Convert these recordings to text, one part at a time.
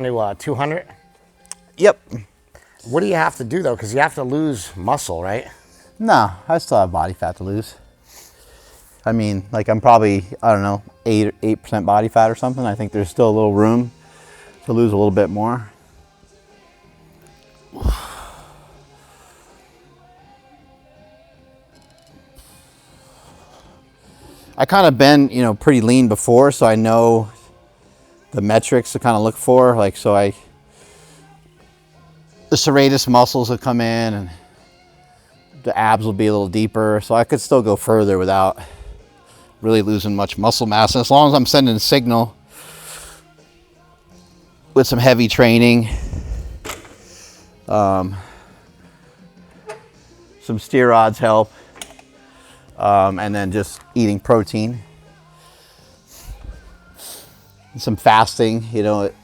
To 200? Yep. What do you have to do though? Because you have to lose muscle, right? No, I still have body fat to lose. I mean, like I'm probably, I don't know, 8% body fat or something. I think there's still a little room to lose a little bit more. I kind of been, pretty lean before, so I know the metrics to kind of look for. Like, the serratus muscles will come in and the abs will be a little deeper. So I could still go further without really losing much muscle mass. And as long as I'm sending a signal with some heavy training, some steroids help. And then just eating protein, and some fasting, it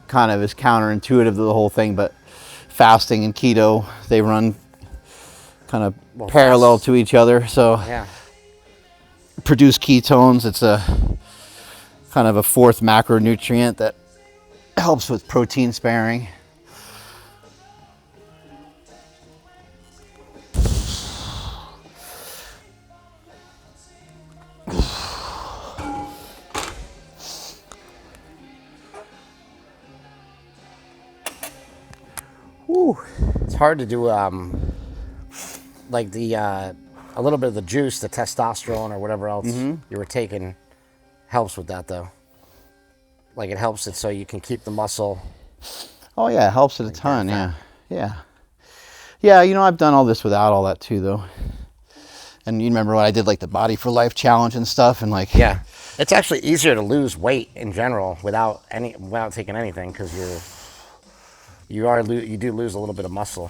kind of is counterintuitive to the whole thing, but fasting and keto, they run kind of parallel to each other. So yeah. Produce ketones. It's a kind of a fourth macronutrient that helps with protein sparing. It's hard to do like a little bit of the juice, the testosterone or whatever else you were taking helps with that though. Like it helps it so you can keep the muscle. Oh yeah, it helps it a ton. Yeah. I've done all this without all that too though. And you remember when I did like the Body for Life challenge and stuff, and like it's actually easier to lose weight in general without taking anything, because you do lose a little bit of muscle.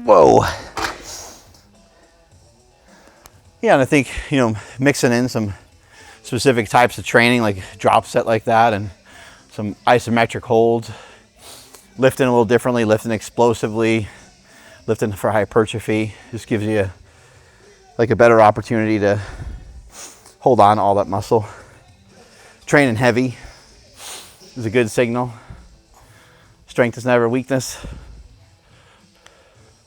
Whoa. Yeah, and I think, mixing in some specific types of training, like drop set like that, and some isometric holds, lifting a little differently, lifting explosively, lifting for hypertrophy, just gives you like a better opportunity to hold on to all that muscle. Training heavy is a good signal. Strength is never a weakness.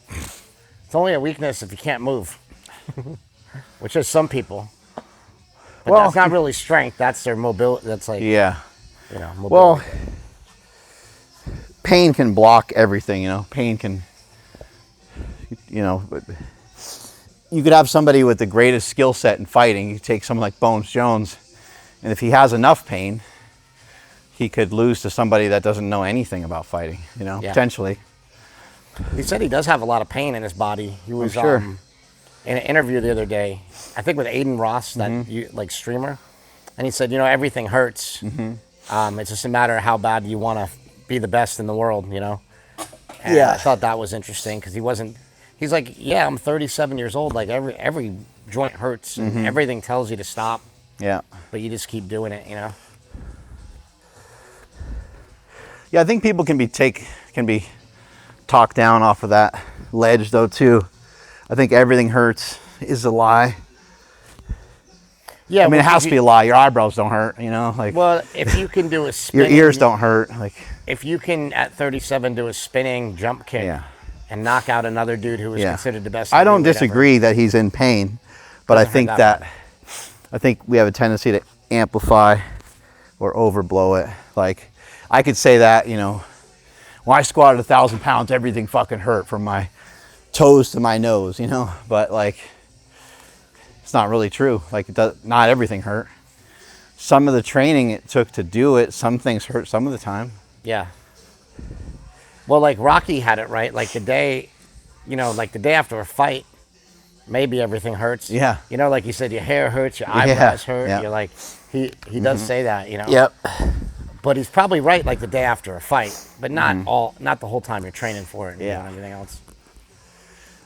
It's only a weakness if you can't move, which is some people. But that's not really strength. That's their mobility. That's like mobility. Well, pain can block everything. Pain can. You could have somebody with the greatest skill set in fighting. You take someone like Bones Jones, and if he has enough pain, he could lose to somebody that doesn't know anything about fighting. Potentially. He said he does have a lot of pain in his body. He was in an interview the other day, I think with Aiden Ross, that streamer, and he said, everything hurts. It's just a matter of how bad you want to be the best in the world. And I thought that was interesting because he's like, I'm 37 years old. Like every joint hurts and everything tells you to stop. Yeah. But you just keep doing it. Yeah, I think people can be talked down off of that ledge though too. I think everything hurts is a lie. Yeah, I mean, it has to be a lie. Your eyebrows don't hurt, Well, if you can do a spinning, your ears don't hurt. Like, if you can at 37 do a spinning jump kick and knock out another dude who was considered the best. I don't disagree that he's in pain, but I think I think we have a tendency to amplify or overblow it. Like, I could say that, when I squatted 1,000 pounds, everything fucking hurt from my toes to my nose, but like, it's not really true. Like, not everything hurt. Some of the training it took to do it, some things hurt some of the time. Yeah. Well, like Rocky had it, right? Like the day after a fight, maybe everything hurts. Yeah. Like you said, your hair hurts, your eyebrows hurt. Yeah. You're like, he does say that, Yep. But he's probably right, like the day after a fight, but not the whole time you're training for it and everything else.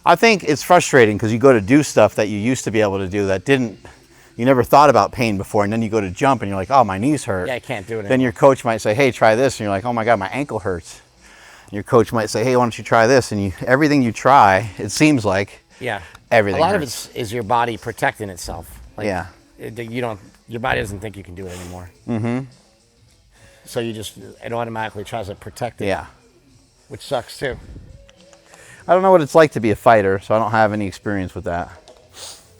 I think it's frustrating because you go to do stuff that you used to be able to do that you never thought about pain before, and then you go to jump and you're like, oh, my knees hurt. Yeah, I can't do it anymore. Then your coach might say, hey, try this, and you're like, oh my God, my ankle hurts. Your coach might say, hey, why don't you try this? And everything you try, it seems like everything a lot hurts. of it is your body protecting itself. Like, yeah. Your body doesn't think you can do it anymore. Mm-hmm. So it automatically tries to protect it. Yeah. Which sucks too. I don't know what it's like to be a fighter, so I don't have any experience with that.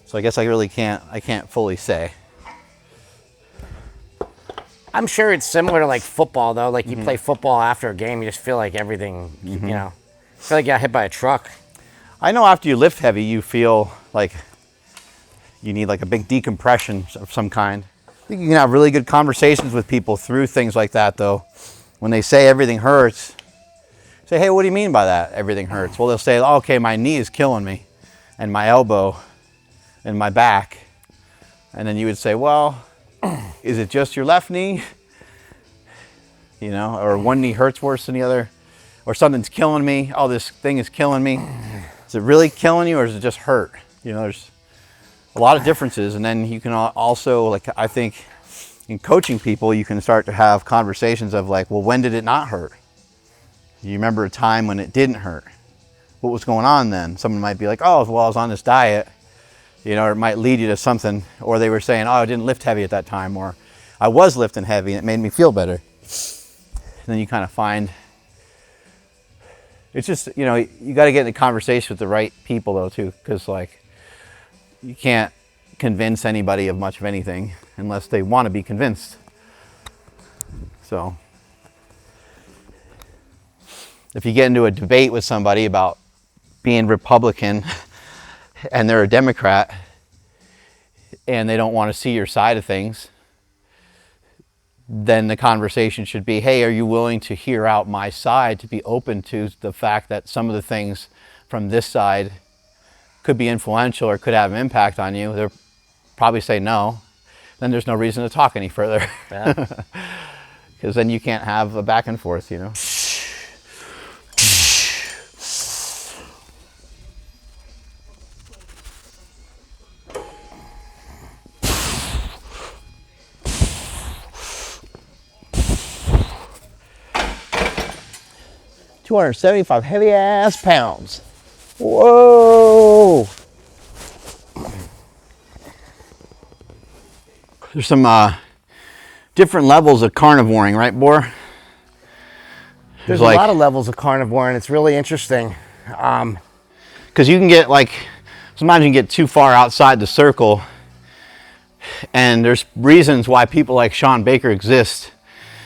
So I guess I can't fully say. I'm sure it's similar to like football though. Like you play football after a game, you just feel like everything, you know, feel like you got hit by a truck. I know after you lift heavy, you feel like you need like a big decompression of some kind. I think you can have really good conversations with people through things like that though. When they say everything hurts, say, hey, what do you mean by that? Everything hurts. Well, they'll say, oh, okay, my knee is killing me and my elbow and my back. And then you would say, well, is it just your left knee? You know, or one knee hurts worse than the other, or something's killing me. Oh, this thing is killing me. Is it really killing you, or is it just hurt? You know, there's a lot of differences. And then you can also, like, I think in coaching people, you can start to have conversations of like, well, when did it not hurt? You remember a time when it didn't hurt? What was going on then? Someone might be like, oh, well, I was on this diet. You know, or it might lead you to something, or they were saying, oh, I didn't lift heavy at that time, or I was lifting heavy and it made me feel better. And then you kind of find, it's just, you know, you got to get in a conversation with the right people though too, because like you can't convince anybody of much of anything unless they want to be convinced. So if you get into a debate with somebody about being Republican and they're a Democrat and they don't want to see your side of things, then the conversation should be, hey, are you willing to hear out my side, to be open to the fact that some of the things from this side could be influential or could have an impact on you? They'll probably say no. Then there's no reason to talk any further. Because then you can't have a back and forth, you know? 275 heavy ass pounds. Whoa. There's some different levels of carnivoring, right, Bor? There's a lot of levels of carnivore, and it's really interesting. Because you can get like, sometimes you can get too far outside the circle, and there's reasons why people like Sean Baker exist.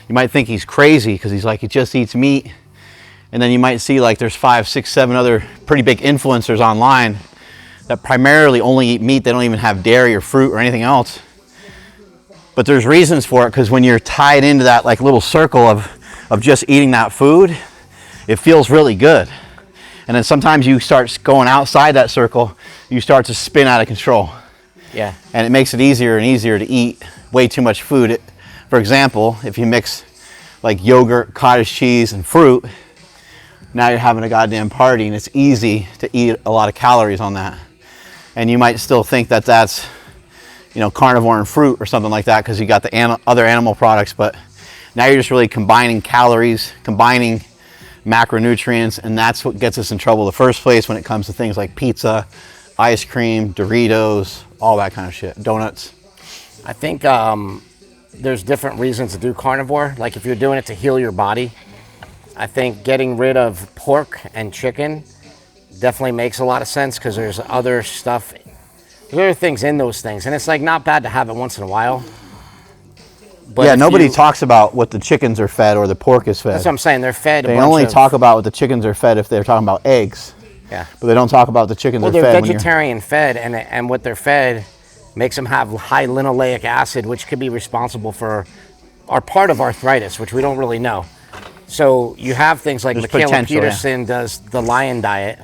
You might think he's crazy because he's like, he just eats meat. And then you might see like there's 5, 6, 7 other pretty big influencers online that primarily only eat meat. They don't even have dairy or fruit or anything else. But there's reasons for it, because when you're tied into that like little circle of just eating that food, it feels really good. And then sometimes you start going outside that circle, you start to spin out of control. Yeah. And it makes it easier and easier to eat way too much food. For example, if you mix like yogurt, cottage cheese, and fruit, now you're having a goddamn party, and it's easy to eat a lot of calories on that. And you might still think that that's, you know, carnivore and fruit or something like that because you got the other animal products, but now you're just really combining calories, combining macronutrients, and that's what gets us in trouble in the first place when it comes to things like pizza, ice cream, Doritos, all that kind of shit, donuts. I think there's different reasons to do carnivore. Like if you're doing it to heal your body, I think getting rid of pork and chicken definitely makes a lot of sense because there's other stuff, there's other things in those things, and it's like not bad to have it once in a while. But yeah, nobody talks about what the chickens are fed or the pork is fed. That's what I'm saying. They're fed. They only talk about what the chickens are fed if they're talking about eggs. Yeah. But they don't talk about the chickens are fed. Well, they're vegetarian fed, and what they're fed makes them have high linoleic acid, which could be responsible for our part of arthritis, which we don't really know. So you have things like Michaela Peterson does the lion diet,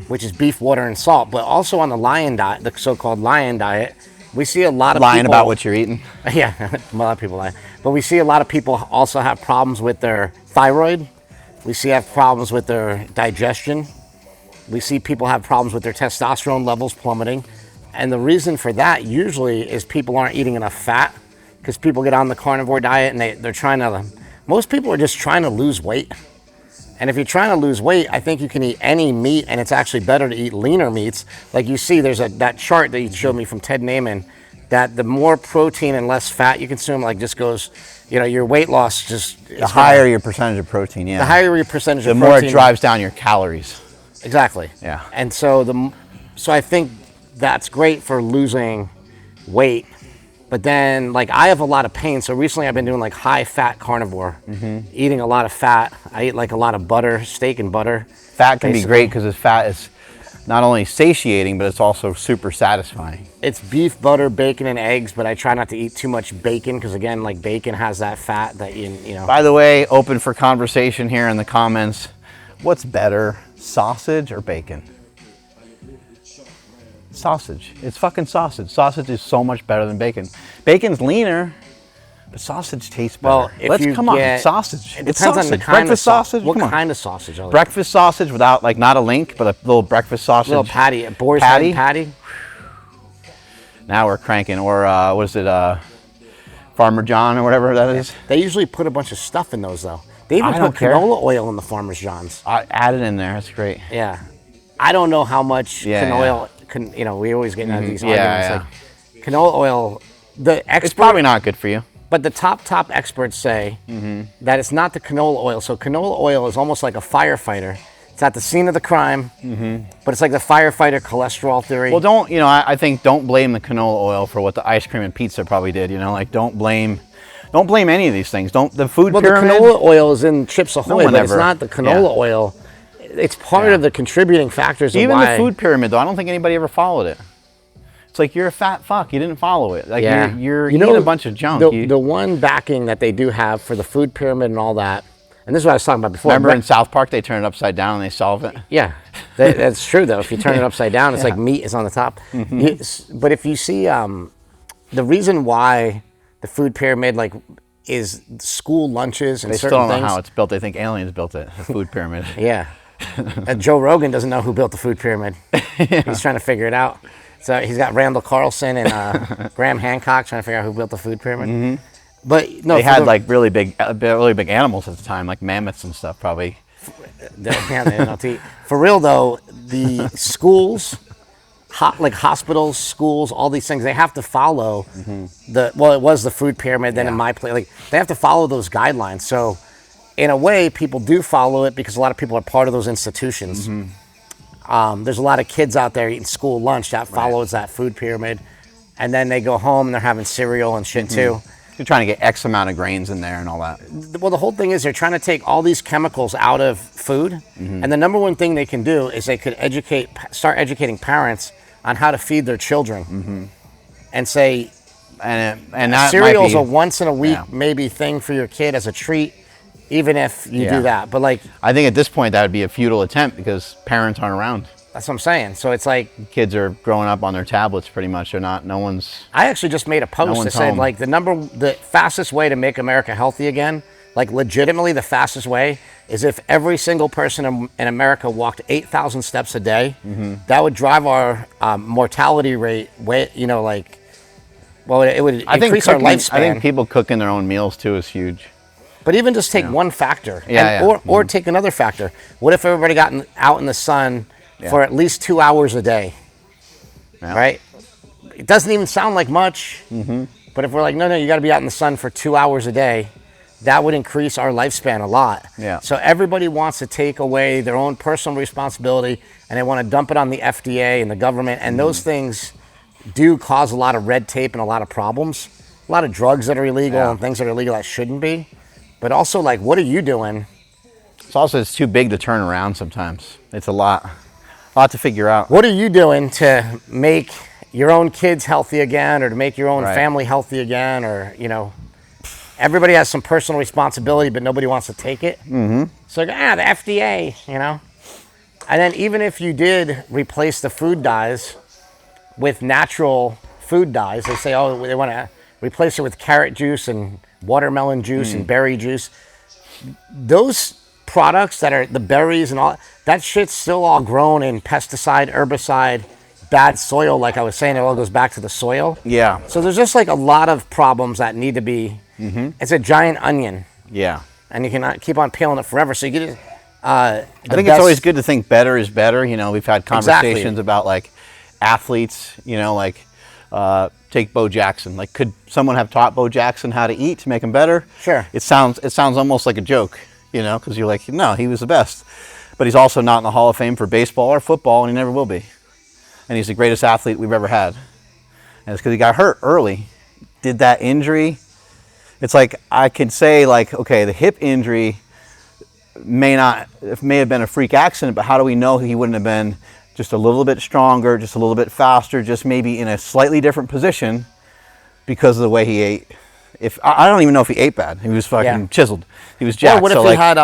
which is beef, water, and salt. But also on the lion diet, the so-called lion diet, we see a lot of lying about what you're eating. Yeah, a lot of people lie. But we see a lot of people also have problems with their thyroid. We see have problems with their digestion. We see people have problems with their testosterone levels plummeting. And the reason for that usually is people aren't eating enough fat, because people get on the carnivore diet and they're trying to, most people are just trying to lose weight. And if you're trying to lose weight, I think you can eat any meat, and it's actually better to eat leaner meats. Like you see, there's that chart that you showed me from Ted Naiman, that the more protein and less fat you consume, like just goes, your weight loss just... The higher your percentage of protein, yeah. The higher your percentage of protein. protein. The more it drives down your calories. Exactly. Yeah. And so I think that's great for losing weight. But then, like, I have a lot of pain. So recently I've been doing, like, high-fat carnivore. Eating a lot of fat. I eat, like, a lot of butter, steak and butter. Fat can be great because fat is not only satiating, but it's also super satisfying. It's beef, butter, bacon, and eggs, but I try not to eat too much bacon because, again, like, bacon has that fat that, you know. By the way, open for conversation here in the comments. What's better, sausage or bacon? Sausage. It's fucking sausage. Sausage is so much better than bacon. Bacon's leaner, but sausage tastes better. Well, come on, sausage. It depends on the kind breakfast of sausage. What kind of sausage? Breakfast sausage without, like, not a link, but a little breakfast sausage. A little patty, a boar's head patty. Now we're cranking. Or what is it? Farmer John or whatever that is. They usually put a bunch of stuff in those though. They even put canola oil in the Farmer John's. I add it in there. That's great. Yeah, I don't know how much canola oil. We always get into these arguments. Like, canola oil, it's probably not good for you. But the top experts say that it's not the canola oil. So canola oil is almost like a firefighter. It's at the scene of the crime, but it's like the firefighter cholesterol theory. Well, I think don't blame the canola oil for what the ice cream and pizza probably did. Like don't blame any of these things. The food pyramid. The canola oil is in Chips Ahoy, but it's not the canola oil. It's part of the contributing factors of even the food pyramid, though. I don't think anybody ever followed it. It's like you're a fat fuck. You didn't follow it. Like you're eating a bunch of junk. The one backing that they do have for the food pyramid and all that, and this is what I was talking about before. Remember in South Park they turn it upside down and they solve it? Yeah, that's true though. If you turn it upside down, it's like meat is on the top. But if you see the reason why the food pyramid is school lunches and they certain still don't things. know how it's built. They think aliens built it. The food pyramid. Yeah. Joe Rogan doesn't know who built the food pyramid. He's trying to figure it out. So he's got Randall Carlson and Graham Hancock trying to figure out who built the food pyramid. But no, they had like really big animals at the time, like mammoths and stuff, probably. For real though, the schools, like hospitals, schools, all these things, they have to follow it was the food pyramid. Then in my place, they have to follow those guidelines. So in a way, people do follow it because a lot of people are part of those institutions. There's a lot of kids out there eating school lunch that follows that food pyramid, and then they go home and they're having cereal and shit too. You're trying to get X amount of grains in there and all that. Well, the whole thing is they're trying to take all these chemicals out of food, and the number one thing they can do is they could start educating parents on how to feed their children, and say, and that cereal might is be, a once in a week maybe thing for your kid as a treat. Even if you do that, but I think at this point that would be a futile attempt because parents aren't around. That's what I'm saying. So it's like kids are growing up on their tablets pretty much. They're not. No one's. I actually just made a post that said the fastest way to make America healthy again, like legitimately the fastest way, is if every single person in America walked 8,000 steps a day. That would drive our mortality rate way. It would increase our lifespan. I think people cooking their own meals too is huge. But even just take one factor, or take another factor. What if everybody got out in the sun for at least 2 hours a day, right? It doesn't even sound like much, but if we're like, no, you got to be out in the sun for 2 hours a day, that would increase our lifespan a lot. Yeah. So everybody wants to take away their own personal responsibility, and they want to dump it on the FDA and the government, and those things do cause a lot of red tape and a lot of problems. A lot of drugs that are illegal and things that are illegal that shouldn't be. But also, what are you doing? It's too big to turn around sometimes. It's a lot to figure out. What are you doing to make your own kids healthy again, or to make your own family healthy again, or, everybody has some personal responsibility, but nobody wants to take it. So, the FDA, And then even if you did replace the food dyes with natural food dyes, they say, they want to replace it with carrot juice and watermelon juice and berry juice. Those products that are the berries and all that shit's still all grown in pesticide, herbicide, bad soil. Like I was saying, it all goes back to the soil. Yeah. So there's just a lot of problems that need to be. It's a giant onion. Yeah. And you cannot keep on peeling it forever. So I think it's always good to think better is better. You know, we've had conversations about like athletes, you know, like take Bo Jackson. Like, could someone have taught Bo Jackson how to eat to make him better? Sure. It sounds almost like a joke, you know, because you're like, no, he was the best. But he's also not in the Hall of Fame for baseball or football, and he never will be. And he's the greatest athlete we've ever had. And it's because he got hurt early. Did that injury? It's like, I could say like, okay, the hip injury may have been a freak accident, but how do we know he wouldn't have been just a little bit stronger, just a little bit faster, just maybe in a slightly different position because of the way he ate? If I don't even know if he ate bad. He was fucking chiseled. He was jacked. Or what if he had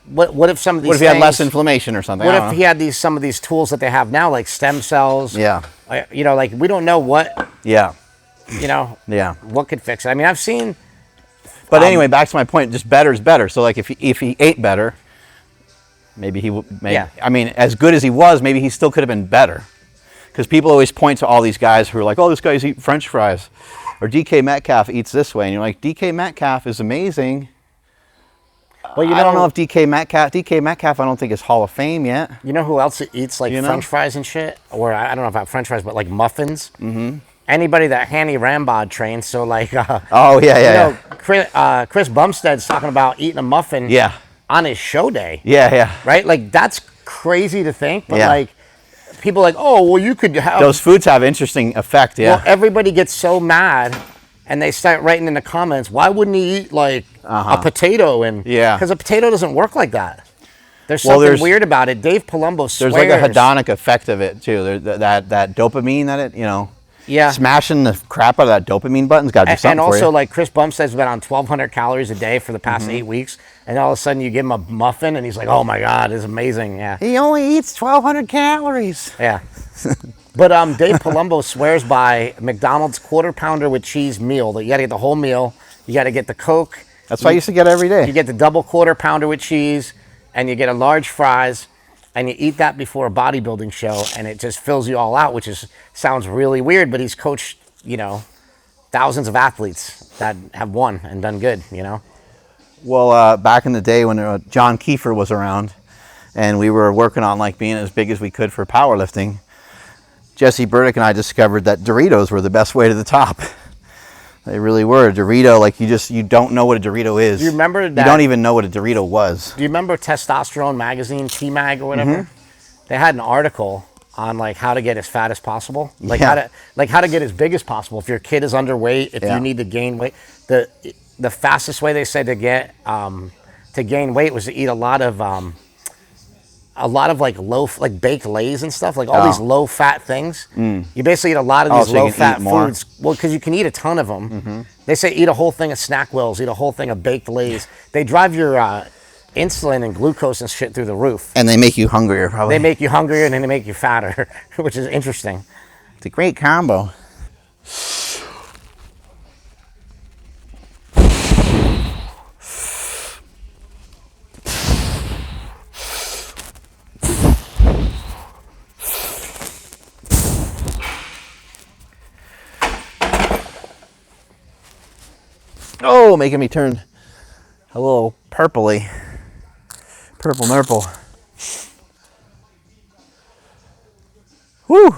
what if some of these What if he had less inflammation or something? What if he had some of these tools that they have now, like stem cells? Yeah. You know, like we don't know what. Yeah. You know. Yeah. What could fix it? I mean, I've seen. But anyway, back to my point. Just better is better. So like, if he ate better, maybe he would. Yeah. I mean, as good as he was, maybe he still could have been better. Because people always point to all these guys who are like, oh, this guy's eating French fries, or DK Metcalf eats this way, and you're like, DK Metcalf is amazing. Well, I don't know if DK Metcalf, I don't think is Hall of Fame yet. You know who else eats like French fries and shit? Or I don't know about French fries, but like muffins. Mm-hmm. Anybody that Hanny Rambod trains, so like. Oh yeah. Chris Bumstead's talking about eating a muffin. Yeah. On his show day. Yeah. Right, like that's crazy to think, but like people are like, oh, well, you could have. Those foods have interesting effect. Yeah. Well, everybody gets so mad. And they start writing in the comments, why wouldn't he eat like a potato? And because a potato doesn't work like that. There's something weird about it. Dave Palumbo swears. There's like a hedonic effect of it too. That dopamine that it, you know. Yeah. Smashing the crap out of that dopamine button's got to do something for you. And also, like Chris Bumstead's been on 1,200 calories a day for the past 8 weeks, and all of a sudden you give him a muffin, and he's like, "Oh my God, it's amazing." Yeah. He only eats 1,200 calories. Yeah. But Dave Palumbo swears by McDonald's quarter pounder with cheese meal. That you got to get the whole meal. You got to get the Coke. That's what I used to get every day. You get the double quarter pounder with cheese, and you get a large fries, and you eat that before a bodybuilding show, and it just fills you all out, which sounds really weird. But he's coached, you know, thousands of athletes that have won and done good. You know. Well, back in the day when John Kiefer was around, and we were working on like being as big as we could for powerlifting. Jesse Burdick and I discovered that Doritos were the best way to the top. They really were. A Dorito, like you don't know what a Dorito is. Do you remember that? You don't even know what a Dorito was. Do you remember Testosterone magazine, T-Mag or whatever? Mm-hmm. They had an article on like how to get as fat as possible, like how to get as big as possible. If your kid is underweight, if you need to gain weight, the fastest way they said to gain weight was to eat a lot of like baked Lays and stuff, like all these low fat things. You basically eat a lot of these low fat foods. Well, because you can eat a ton of them. Mm-hmm. They say eat a whole thing of Snack Wills, eat a whole thing of baked Lays. They drive your insulin and glucose and shit through the roof. And they make you hungrier, probably. They make you hungrier and then they make you fatter, which is interesting. It's a great combo. Oh, making me turn a little purpley. Purple nurple. Whew.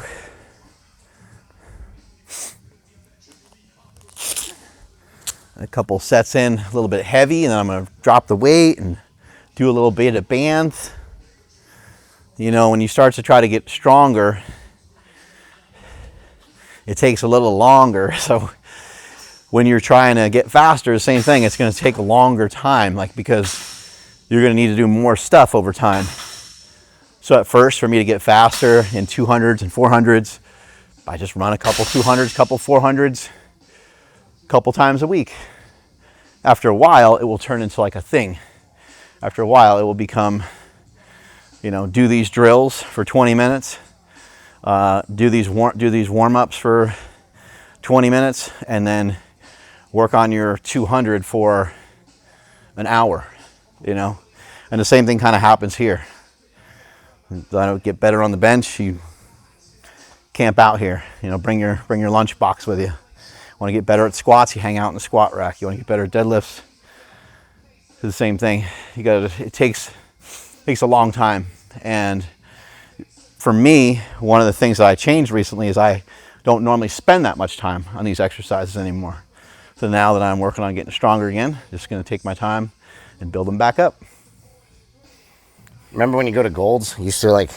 A couple sets in, a little bit heavy, and then I'm going to drop the weight and do a little bit of bands. You know, when you start to try to get stronger, it takes a little longer. So when you're trying to get faster, the same thing, it's going to take a longer time, like because you're going to need to do more stuff over time. So at first, for me to get faster in 200s and 400s, I just run a couple 200s, couple 400s, a couple times a week. After a while, it will turn into like a thing. After a while, it will become, you know, do these drills for 20 minutes, do these warm-ups for 20 minutes, and then work on your 200 for an hour, you know. And the same thing kind of happens here. To get better on the bench, you camp out here, you know, bring your lunch box with you. Want to get better at squats, you hang out in the squat rack. You want to get better at deadlifts, it's the same thing. It takes takes a long time. And for me, one of the things that I changed recently is I don't normally spend that much time on these exercises anymore. So now that I'm working on getting stronger again, just going to take my time and build them back up. Remember when you go to Gold's, you used to like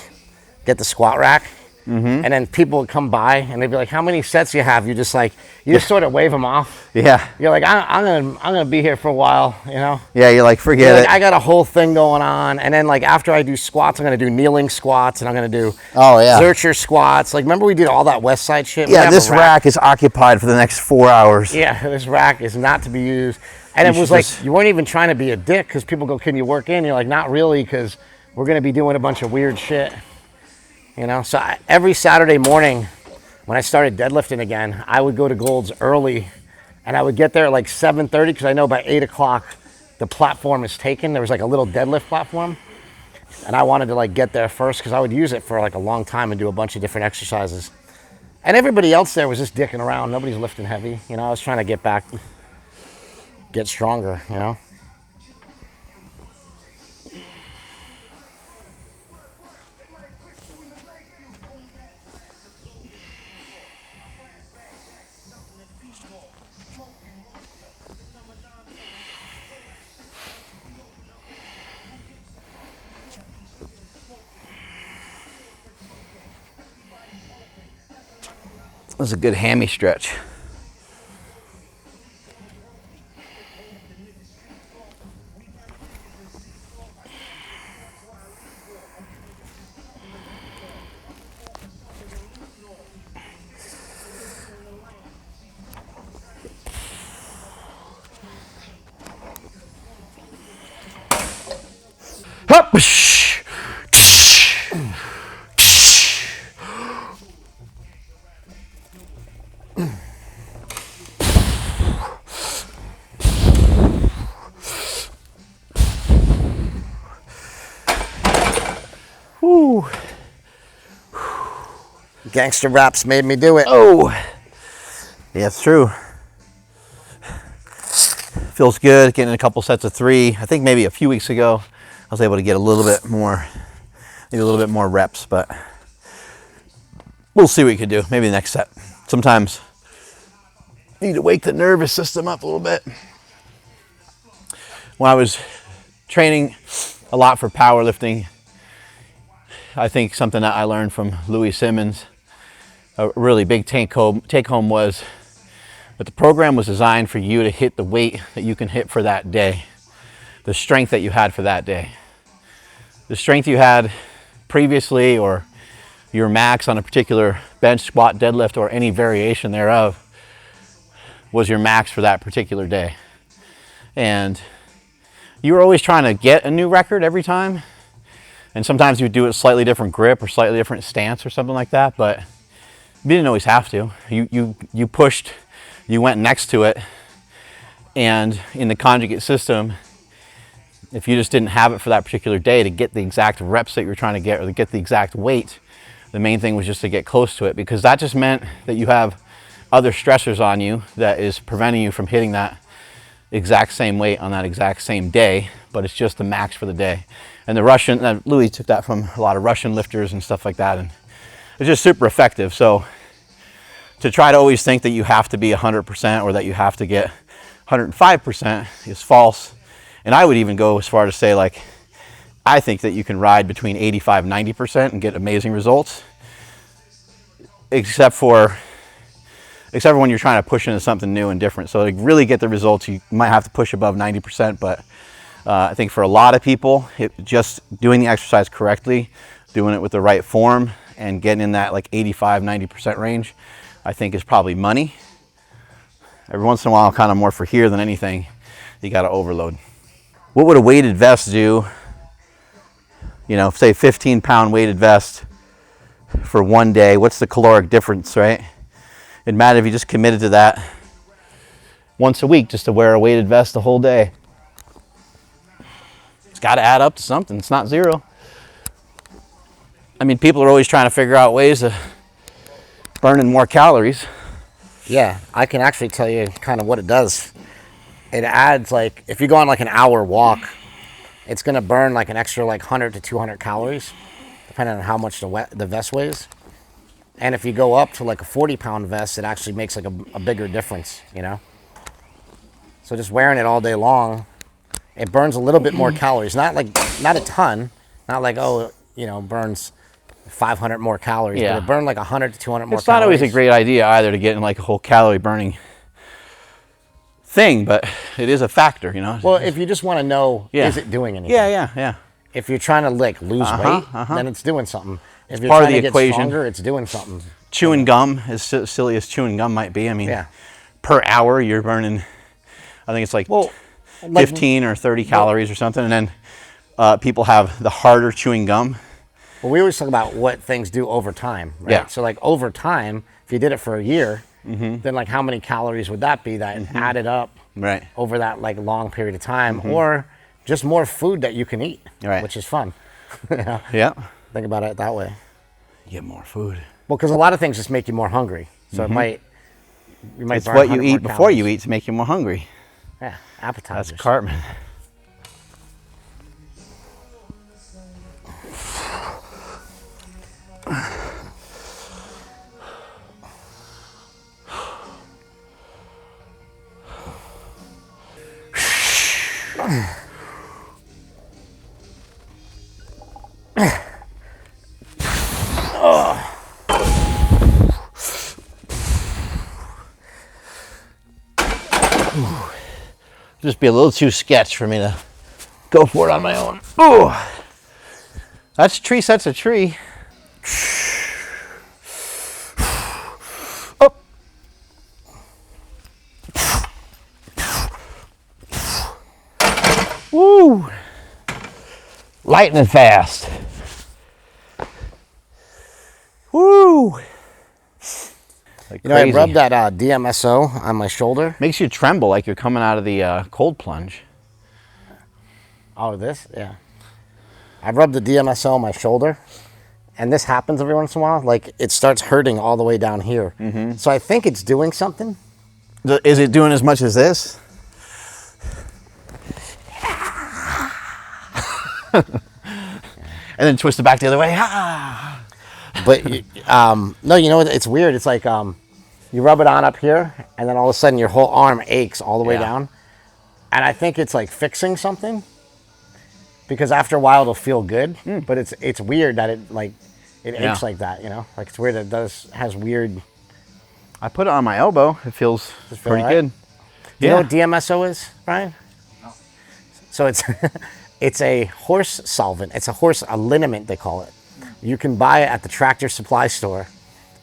get the squat rack, and then people would come by and they'd be like, "How many sets you have?" You just sort of wave them off. Yeah. You're like, I'm gonna be here for a while, you know. Yeah, you're like, forget it. I got a whole thing going on, and then like after I do squats, I'm gonna do kneeling squats, and I'm gonna do Zercher squats. Like, remember we did all that West Side shit? Yeah, this rack is occupied for the next 4 hours. Yeah, this rack is not to be used. And it was like, you weren't even trying to be a dick, because people go, "Can you work in?" You're like, "Not really, because we're going to be doing a bunch of weird shit." You know? So every Saturday morning, when I started deadlifting again, I would go to Gold's early, and I would get there at like 7:30, because I know by 8 o'clock, the platform is taken. There was like a little deadlift platform, and I wanted to like get there first, because I would use it for like a long time and do a bunch of different exercises. And everybody else there was just dicking around. Nobody's lifting heavy. You know, I was trying to get back, get stronger, you know? That was a good hammy stretch. Hup! Woo. Gangster raps made me do it. Oh, yeah, it's true. Feels good getting a couple sets of 3. I think maybe a few weeks ago I was able to get a little bit more, maybe a little bit more reps, but we'll see what we can do. Maybe the next set. Sometimes you need to wake the nervous system up a little bit. When I was training a lot for powerlifting, I think something that I learned from Louis Simmons, a really big take home was that the program was designed for you to hit the weight that you can hit for that day, the strength that you had for that day. The strength you had previously, or your max on a particular bench, squat, deadlift, or any variation thereof, was your max for that particular day. And you were always trying to get a new record every time. And sometimes you would do it slightly different grip or slightly different stance or something like that, but you didn't always have to. You pushed, you went next to it, and in the conjugate system, if you just didn't have it for that particular day to get the exact reps that you're trying to get, or to get the exact weight, the main thing was just to get close to it, because that just meant that you have other stressors on you that is preventing you from hitting that exact same weight on that exact same day, but it's just the max for the day. And the Russian, Louis took that from a lot of Russian lifters and stuff like that, and it's just super effective. So to try to always think that you have to be 100% or that you have to get 105% is false. And I would even go as far to say, like, I think that you can ride between 85 and 90% and get amazing results, except for when you're trying to push into something new and different. So to really get the results, you might have to push above 90%, but I think for a lot of people, just doing the exercise correctly, doing it with the right form, and getting in that like 85, 90% range, I think is probably money. Every once in a while, kind of more for here than anything, you got to overload. What would a weighted vest do? You know, say 15-pound weighted vest for one day. What's the caloric difference, right? It'd matter if you just committed to that once a week, just to wear a weighted vest the whole day. It's got to add up to something. It's not zero. I mean, people are always trying to figure out ways of burning more calories. Yeah, I can actually tell you kind of what it does. It adds, like, if you go on like an hour walk it's going to burn like an extra like 100 to 200 calories, depending on how much the vest weighs. And if you go up to like a 40-pound vest, it actually makes like a bigger difference, you know? So just wearing it all day long, it burns a little bit more calories. Not a ton, not like, oh, you know, burns 500 more calories, but it burned like 100 to 200 more calories. It's not always a great idea either to get in like a whole calorie burning thing, but it is a factor, you know? Well, if you just want to know, is it doing anything? Yeah. If you're trying to like lose weight, then it's doing something. If you're part of trying the to equation. Get stronger, it's doing something. Chewing gum, as silly as chewing gum might be, I mean, yeah. per hour you're burning, I think it's like 15 or 30 calories or something, and then people have the harder chewing gum. Well, we always talk about what things do over time, right? Yeah. So like over time, if you did it for a year, then like how many calories would that be that added up over that like long period of time, or just more food that you can eat, which is fun. Yeah. Think about it that way. Get more food. Well, because a lot of things just make you more hungry. So you might It's burn what you 100 eat more before calories. you eat to make you more hungry. Yeah, appetizers. That's Cartman. Just be a little too sketch for me to go for it on my own. Oh, that's 3 sets of tree. Oh. Woo. Lightning fast. Woo. Like you know, I rubbed that DMSO on my shoulder. Makes you tremble like you're coming out of the cold plunge. Oh, this? Yeah. I rubbed the DMSO on my shoulder, and this happens every once in a while. Like, it starts hurting all the way down here. So I think it's doing something. Is it doing as much as this? And then twist it back the other way. But, no, you know what? It's weird. It's like you rub it on up here, and then all of a sudden your whole arm aches all the way down. And I think it's like fixing something, because after a while it'll feel good. But it's weird that it aches like that, you know? Like, it's weird that it has weird... I put it on my elbow. It feels pretty good. Do you know what DMSO is, Brian? No. So it's a horse solvent. It's a liniment, they call it. You can buy it at the Tractor Supply store,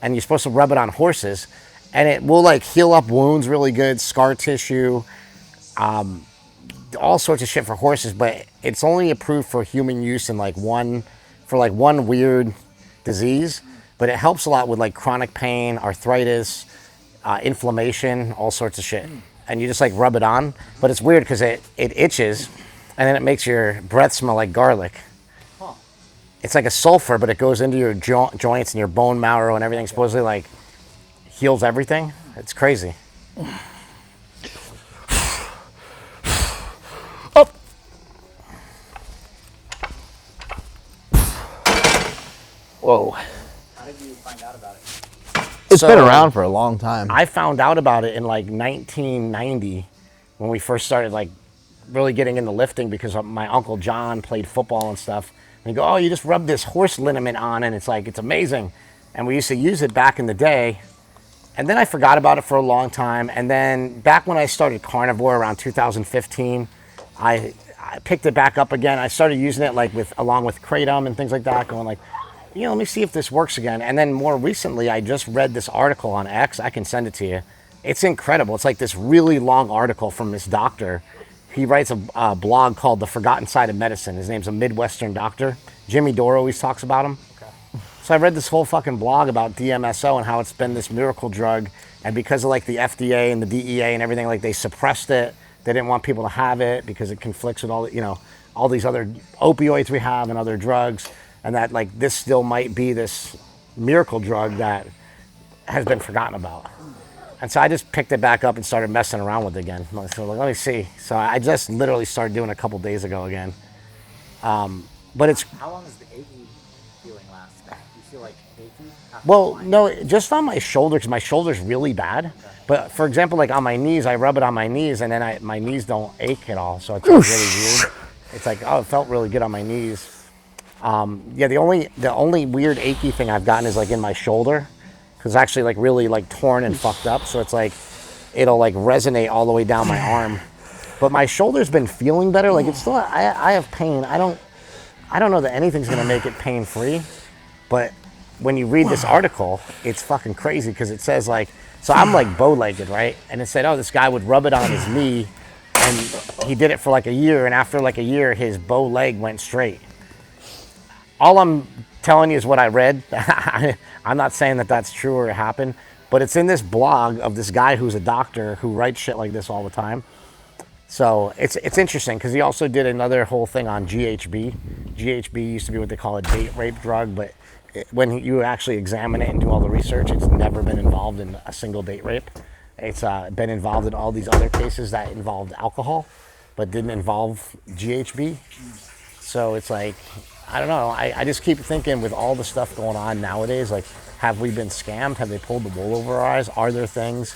and you're supposed to rub it on horses, and it will like heal up wounds really good, scar tissue, all sorts of shit for horses. But it's only approved for human use in one weird disease. But it helps a lot with like chronic pain, arthritis, inflammation, all sorts of shit. And you just like rub it on, but it's weird because it itches, and then it makes your breath smell like garlic. It's like a sulfur, but it goes into your joints and your bone marrow and everything. Supposedly, like, heals everything. It's crazy. Up. Whoa. How did you find out about it? It's been around for a long time. I found out about it in like 1990 when we first started like really getting into lifting, because my Uncle John played football and stuff. And he'd go, oh, you just rub this horse liniment on and it's like, it's amazing. And we used to use it back in the day. And then I forgot about it for a long time. And then back when I started Carnivore around 2015, I picked it back up again. I started using it like along with Kratom and things like that, going like, you know, let me see if this works again. And then more recently, I just read this article on X. I can send it to you. It's incredible. It's like this really long article from this doctor. He writes a blog called The Forgotten Side of Medicine. His name's a Midwestern doctor. Jimmy Dore always talks about him. Okay. So I read this whole fucking blog about DMSO and how it's been this miracle drug. And because of like the FDA and the DEA and everything, like they suppressed it. They didn't want people to have it because it conflicts with all these other opioids we have and other drugs. And that like this still might be this miracle drug that has been forgotten about. And so I just picked it back up and started messing around with it again. So like, let me see. So I just literally started doing it a couple days ago again. But it's How long does the achy feeling last? Do you feel like achy? well, no, just on my shoulder because my shoulder's really bad. Okay. But for example, like on my knees, I rub it on my knees, and then my knees don't ache at all. So it's like really weird. It's like, oh, it felt really good on my knees. Yeah, the only weird achy thing I've gotten is like in my shoulder, because it's actually like really like torn and fucked up. So it's like it'll like resonate all the way down my arm. But my shoulder's been feeling better. Like it's still, I have pain. I don't know that anything's gonna make it pain free. But when you read this article, it's fucking crazy because it says like, so I'm like bow-legged, right? And it said, oh, this guy would rub it on his knee, and he did it for like a year, and after like a year, his bow leg went straight. All I'm telling you is what I read. I'm not saying that that's true or it happened, but it's in this blog of this guy who's a doctor who writes shit like this all the time. So it's interesting because he also did another whole thing on GHB. GHB used to be what they call a date rape drug, but when you actually examine it and do all the research, it's never been involved in a single date rape. It's been involved in all these other cases that involved alcohol, but didn't involve GHB. So it's like, I don't know. I just keep thinking with all the stuff going on nowadays, like, have we been scammed? Have they pulled the wool over our eyes? Are there things?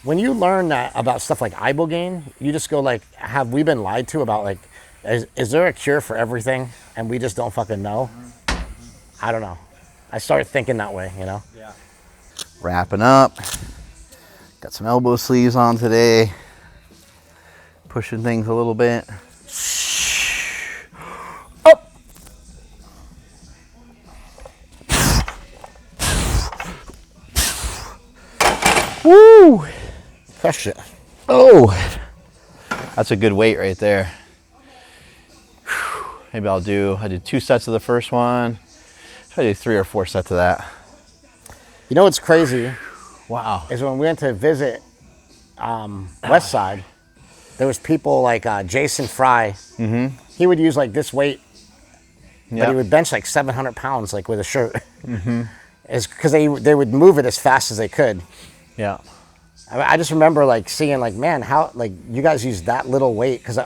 When you learn that about stuff like ibogaine, you just go like, have we been lied to about like, is there a cure for everything and we just don't fucking know? I don't know. I started thinking that way, you know? Yeah. Wrapping up. Got some elbow sleeves on today. Pushing things a little bit. Up. Woo! Crush it. Oh, that's a good weight right there. Maybe I did 2 sets of the first one. I do 3 or 4 sets of that. You know what's crazy? Wow. Is when we went to visit West Side, there was people like Jason Fry. Mm-hmm. He would use like this weight, but he would bench like 700 pounds like with a shirt. Mm-hmm. It's because they would move it as fast as they could. Yeah. I just remember like seeing like, man, how like you guys use that little weight, because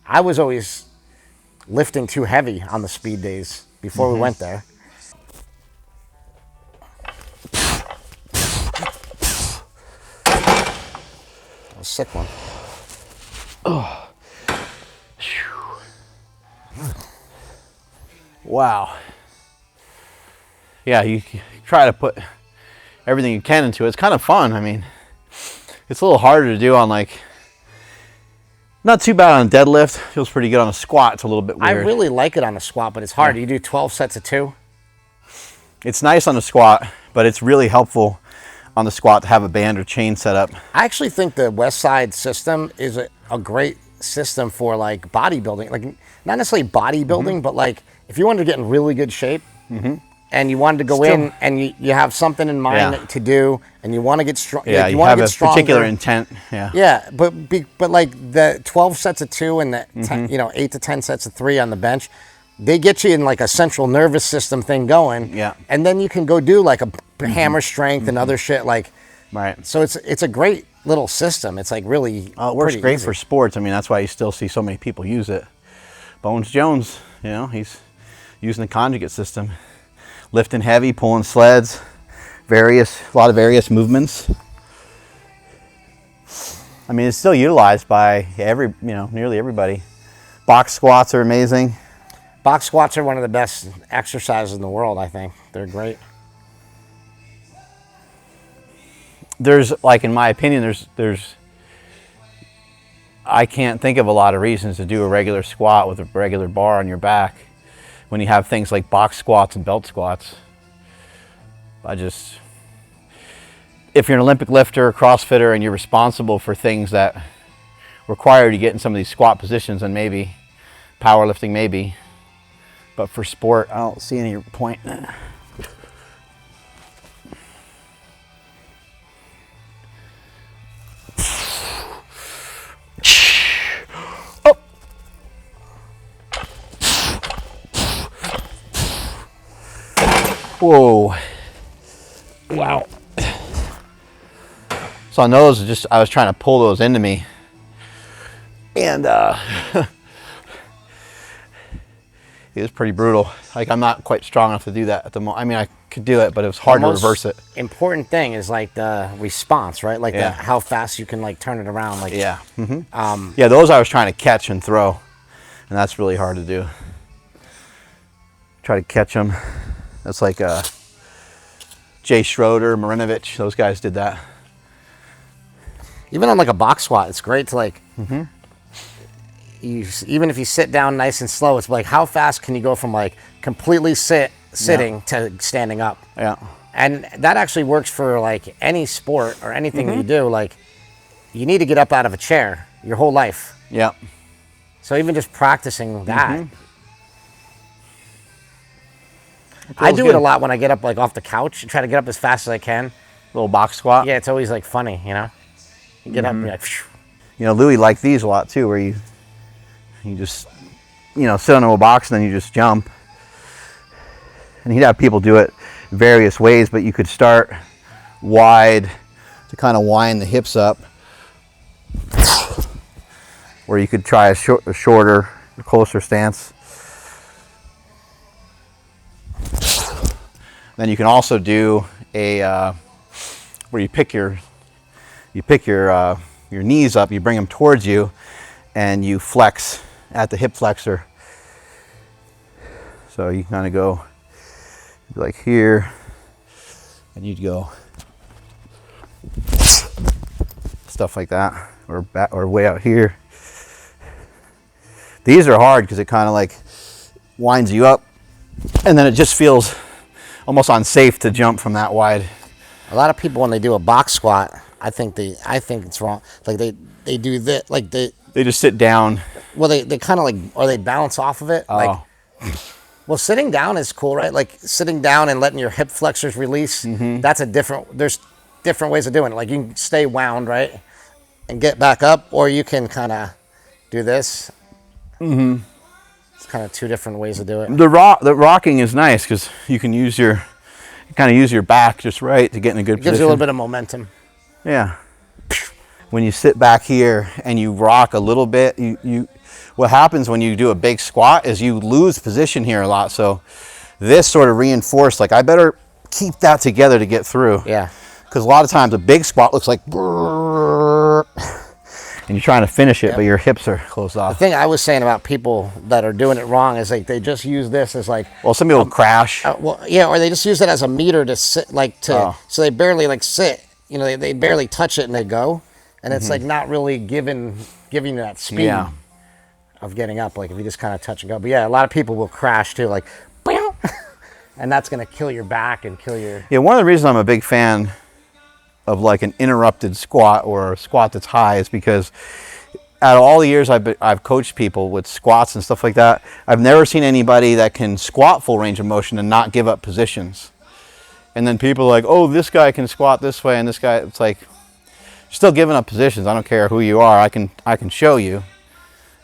I was always lifting too heavy on the speed days before we went there. A sick one. Oh. Wow. Yeah, you try to put everything you can into it. It's kind of fun. I mean, it's a little harder to do on like, not too bad on a deadlift. Feels pretty good on a squat. It's a little bit weird. I really like it on a squat, but it's hard. You do 12 sets of 2. It's nice on the squat, but it's really helpful on the squat to have a band or chain set up. I actually think the West Side system is a great system for like bodybuilding. Like not necessarily bodybuilding, but like if you wanted to get in really good shape and you wanted to go in and you have something in mind to do and you want to get strong. Yeah, you want have a particular intent. Yeah. Yeah, but like the 12 sets of 2 and the 10, 8 to 10 sets of 3 on the bench, they get you in like a central nervous system thing going. Yeah. And then you can go do like a hammer strength and other shit like. Right. So it's a great little system. It's like really it works great easy for sports. I mean, that's why you still see so many people use it. Bones Jones, he's using the conjugate system, lifting heavy, pulling sleds, a lot of various movements. I mean, it's still utilized by nearly everybody. Box squats are amazing. Box squats are one of the best exercises in the world, I think. They're great. There's, like, in my opinion, I can't think of a lot of reasons to do a regular squat with a regular bar on your back when you have things like box squats and belt squats. If you're an Olympic lifter, CrossFitter, and you're responsible for things that require you to get in some of these squat positions, then maybe, powerlifting maybe, but for sport, I don't see any point. Whoa. Wow. So on those, I was trying to pull those into me. And It was pretty brutal. Like, I'm not quite strong enough to do that at the moment. I mean, I could do it, but it was hard to reverse it. Important thing is like the response, right? Like how fast you can like turn it around. Like yeah, yeah. Those I was trying to catch and throw, and that's really hard to do. Try to catch them. That's like Jay Schroeder, Marinovich. Those guys did that. Even on like a box squat, it's great to like. Even if you sit down nice and slow, it's like how fast can you go from like completely sitting to standing up? Yeah. And that actually works for like any sport or anything that you do. Like you need to get up out of a chair your whole life. Yeah. So even just practicing that. I do it a lot when I get up like off the couch and try to get up as fast as I can. Little box squat. Yeah, it's always like funny, you know. You get up and you're like, phew. You know, Louis liked these a lot too, where you just, you know, sit on a box and then you just jump. And he'd have people do it various ways, but you could start wide to kind of wind the hips up, or you could try a shorter, closer stance. Then you can also do a where you pick your knees up, you bring them towards you, and you flex at the hip flexor. So you kind of go like here, and you'd go stuff like that, or back, or way out here. These are hard because it kind of like winds you up, and then it just feels almost unsafe to jump from that wide. A lot of people when they do a box squat, I think it's wrong. Like they do that, like they just sit down. Well, they kind of like, or they bounce off of it. Oh. Like, well, sitting down is cool, right? Like sitting down and letting your hip flexors release. That's there's different ways of doing it. Like you can stay wound, right, and get back up, or you can kind of do this. It's kind of two different ways to do it. The rocking is nice because you can use your back just right to get in a good position. Gives you a little bit of momentum. Yeah. When you sit back here and you rock a little bit, what happens when you do a big squat is you lose position here a lot. So this sort of reinforced, like I better keep that together to get through. Yeah. Because a lot of times a big squat looks like and you're trying to finish it, but your hips are closed off. The thing I was saying about people that are doing it wrong is like they just use this as like. Well, some people crash. Well, yeah, or they just use it as a meter to sit, like so they barely like sit. You know, they barely touch it and they go, and it's like not really giving you that speed of getting up. Like if you just kind of touch and go. But yeah, a lot of people will crash too, like, and that's gonna kill your back and kill your. Yeah, one of the reasons I'm a big fan of like an interrupted squat or a squat that's high is because out of all the years I've coached people with squats and stuff like that, I've never seen anybody that can squat full range of motion and not give up positions. And then people are like, oh, this guy can squat this way and this guy, it's like, you're still giving up positions. I don't care who you are. I can show you.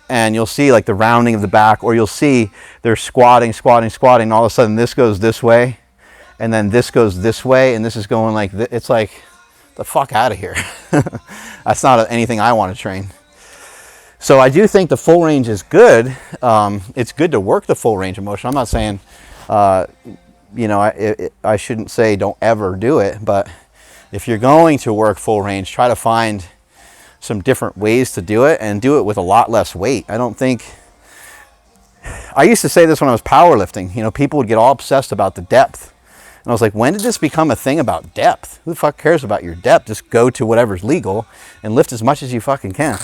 And you'll see like the rounding of the back, or you'll see they're squatting. And all of a sudden this goes this way, and then this goes this way, and this is going like, it's like, the fuck out of here. That's not anything I want to train. So I do think the full range is good. It's good to work the full range of motion. I'm not saying, you know, I shouldn't say don't ever do it, but if you're going to work full range, try to find some different ways to do it and do it with a lot less weight. I used to say this when I was powerlifting. You know, people would get all obsessed about the depth. And I was like, when did this become a thing about depth? Who the fuck cares about your depth? Just go to whatever's legal and lift as much as you fucking can.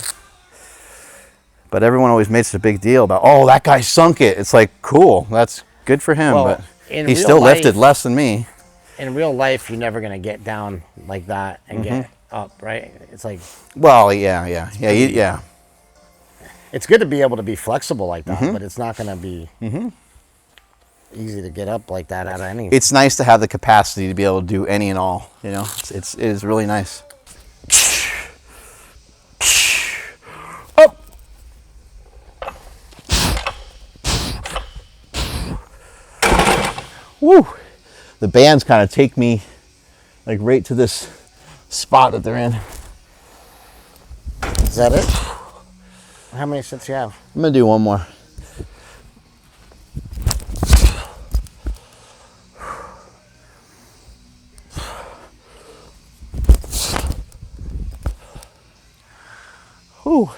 But everyone always makes a big deal about, oh, that guy sunk it. It's like, cool, that's good for him, but he still lifted less than me. In real life, you're never going to get down like that and get up, right? It's like... Well, yeah. It's good to be able to be flexible like that, but it's not going to be... easy to get up like that out of any. It's nice to have the capacity to be able to do any and all, you know. It is really nice. Up. Woo. The bands kind of take me like right to this spot that they're in. Is that it? How many sets do you have? I'm gonna do one more. Whew.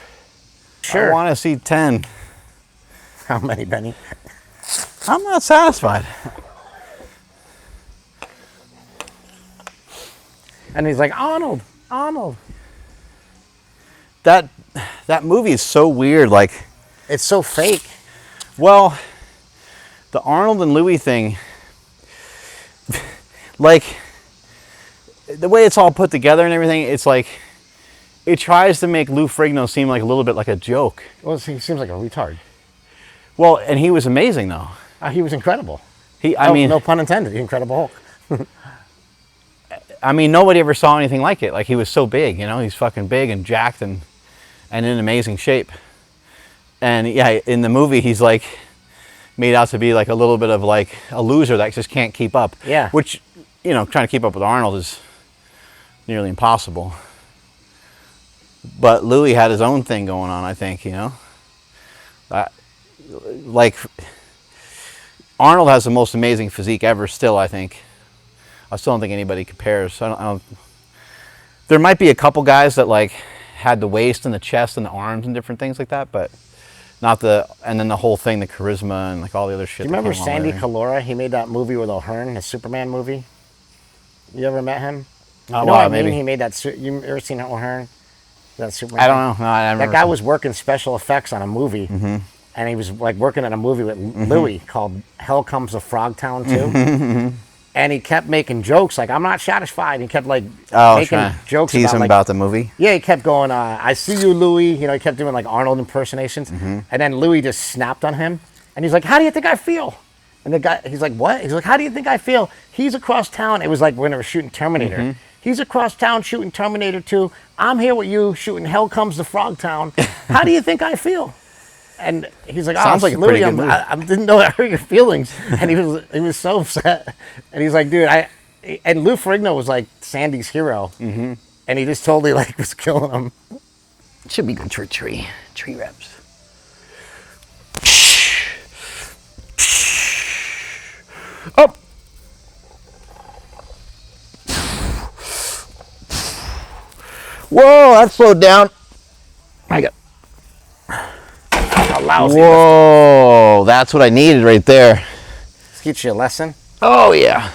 Sure. I want to see 10. How many, Benny? I'm not satisfied. And he's like, Arnold. That movie is so weird. Like, It's so fake. well, the Arnold and Louis thing, like, the way it's all put together and everything, it's like, it tries to make Lou Ferrigno seem like a little bit like a joke. Well, he seems like a retard. Well, and he was amazing, though. He was incredible. I mean, no pun intended. The Incredible Hulk. I mean, nobody ever saw anything like it. Like, he was so big, you know, he's fucking big and jacked and in amazing shape. And yeah, in the movie, he's like made out to be like a little bit of like a loser that just can't keep up. Yeah. Which, you know, trying to keep up with Arnold is nearly impossible. But Louis had his own thing going on, I think, you know. Like, Arnold has the most amazing physique ever still, I think. I still don't think anybody compares. I don't, there might be a couple guys that like had the waist and the chest and the arms and different things like that, but not and then the whole thing, the charisma and like all the other shit. Do you remember Sandy Calora? He made that movie with O'Hearn, the Superman movie. You ever met him? Oh, you know wow, what I mean? maybe. He made that. You ever seen O'Hearn? That Superman. I don't know. No, I never. That guy was working special effects on a movie, and he was like working on a movie with Louis called Hell Comes to Frogtown 2. And he kept making jokes like, I'm not satisfied. He kept like making jokes tease him like, about the movie. Yeah, he kept going, I see you, Louis. You know, he kept doing like Arnold impersonations. And then Louis just snapped on him. And he's like, how do you think I feel? And the guy, he's like, what? He's like, how do you think I feel? He's across town. It was like when they were shooting Terminator. He's across town shooting Terminator 2. I'm here with you shooting Hell Comes to Frogtown. How do you think I feel? And he's like, sounds like a pretty Louis, good movie. I didn't know I hurt your feelings. And he was so upset. And he's like, dude, and Lou Ferrigno was like Sandy's hero. And he just totally like was killing him. Should be good for tree reps. Up. Whoa, that slowed down. I got. Whoa, that's what I needed right there. Let's get you a lesson. Oh yeah.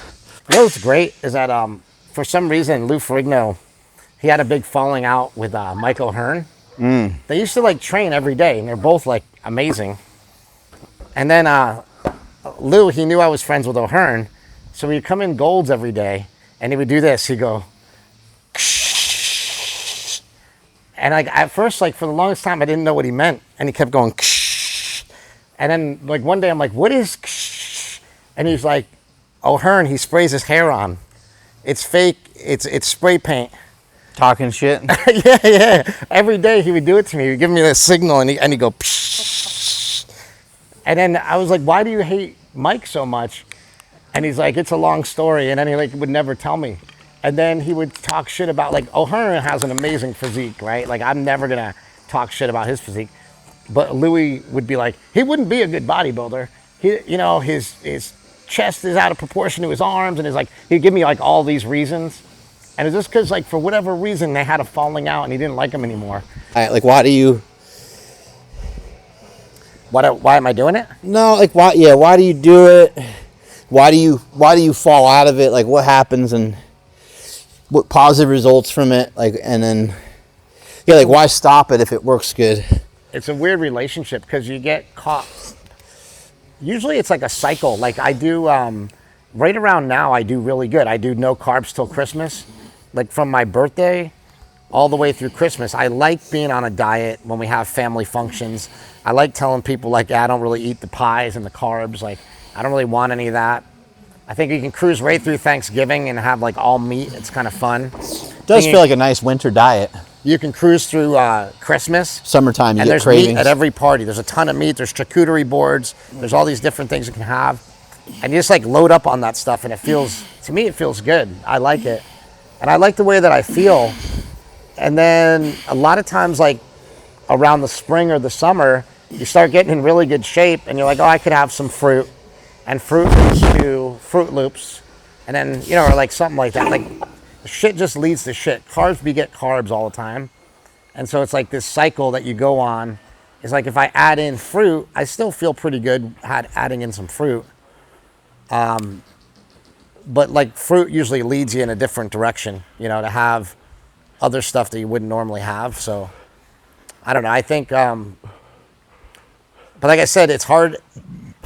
You know what's great is that for some reason Lou Ferrigno, he had a big falling out with Mike O'Hearn. They used to like train every day, and they're both like amazing. And then Lou, he knew I was friends with O'Hearn, so he'd come in golds every day, and he would do this. He'd go, and like at first, like for the longest time, I didn't know what he meant, and he kept going, and then like one day I'm like, what is? And he's like, O'Hearn, he sprays his hair on. It's fake. It's spray paint. Talking shit. yeah. Every day he would do it to me. He would give me this signal, and he'd go, psh. And then I was like, why do you hate Mike so much? And he's like, it's a long story. And then he like would never tell me. And then he would talk shit about like O'Hearn has an amazing physique, right? Like I'm never gonna talk shit about his physique. But Louis would be like, he wouldn't be a good bodybuilder. He, you know, his chest is out of proportion to his arms, and he'd give me like all these reasons. And it's just because like for whatever reason they had a falling out and he didn't like him anymore. Like, why do you? Why am I doing it? No, like why? Yeah, why do you do it? Why do you fall out of it? Like what happens and what positive results from it? Like and then yeah, like why stop it if it works good? It's a weird relationship because you get caught. Usually it's like a cycle. Like I do right around now I do really good. I do no carbs till Christmas. Like from my birthday all the way through Christmas. I like being on a diet when we have family functions. I like telling people like, yeah, I don't really eat the pies and the carbs. Like I don't really want any of that. I think you can cruise right through Thanksgiving and have like all meat. It's kind of fun. It does feel like a nice winter diet. You can cruise through Christmas. Summertime, you and get there's cravings. meat at every party. There's a ton of meat. There's charcuterie boards. There's all these different things you can have. And you just like load up on that stuff and it feels, to me, it feels good. I like it. And I like the way that I feel. And then a lot of times like around the spring or the summer, you start getting in really good shape and you're like, oh, I could have some fruit. And fruit leads to Fruit Loops. And then, you know, or like something like that. Like shit just leads to shit. Carbs beget carbs all the time. And so it's like this cycle that you go on. It's like if I add in fruit, I still feel pretty good adding in some fruit. But like fruit usually leads you in a different direction, you know, to have other stuff that you wouldn't normally have. So I don't know. I think, but like I said, it's hard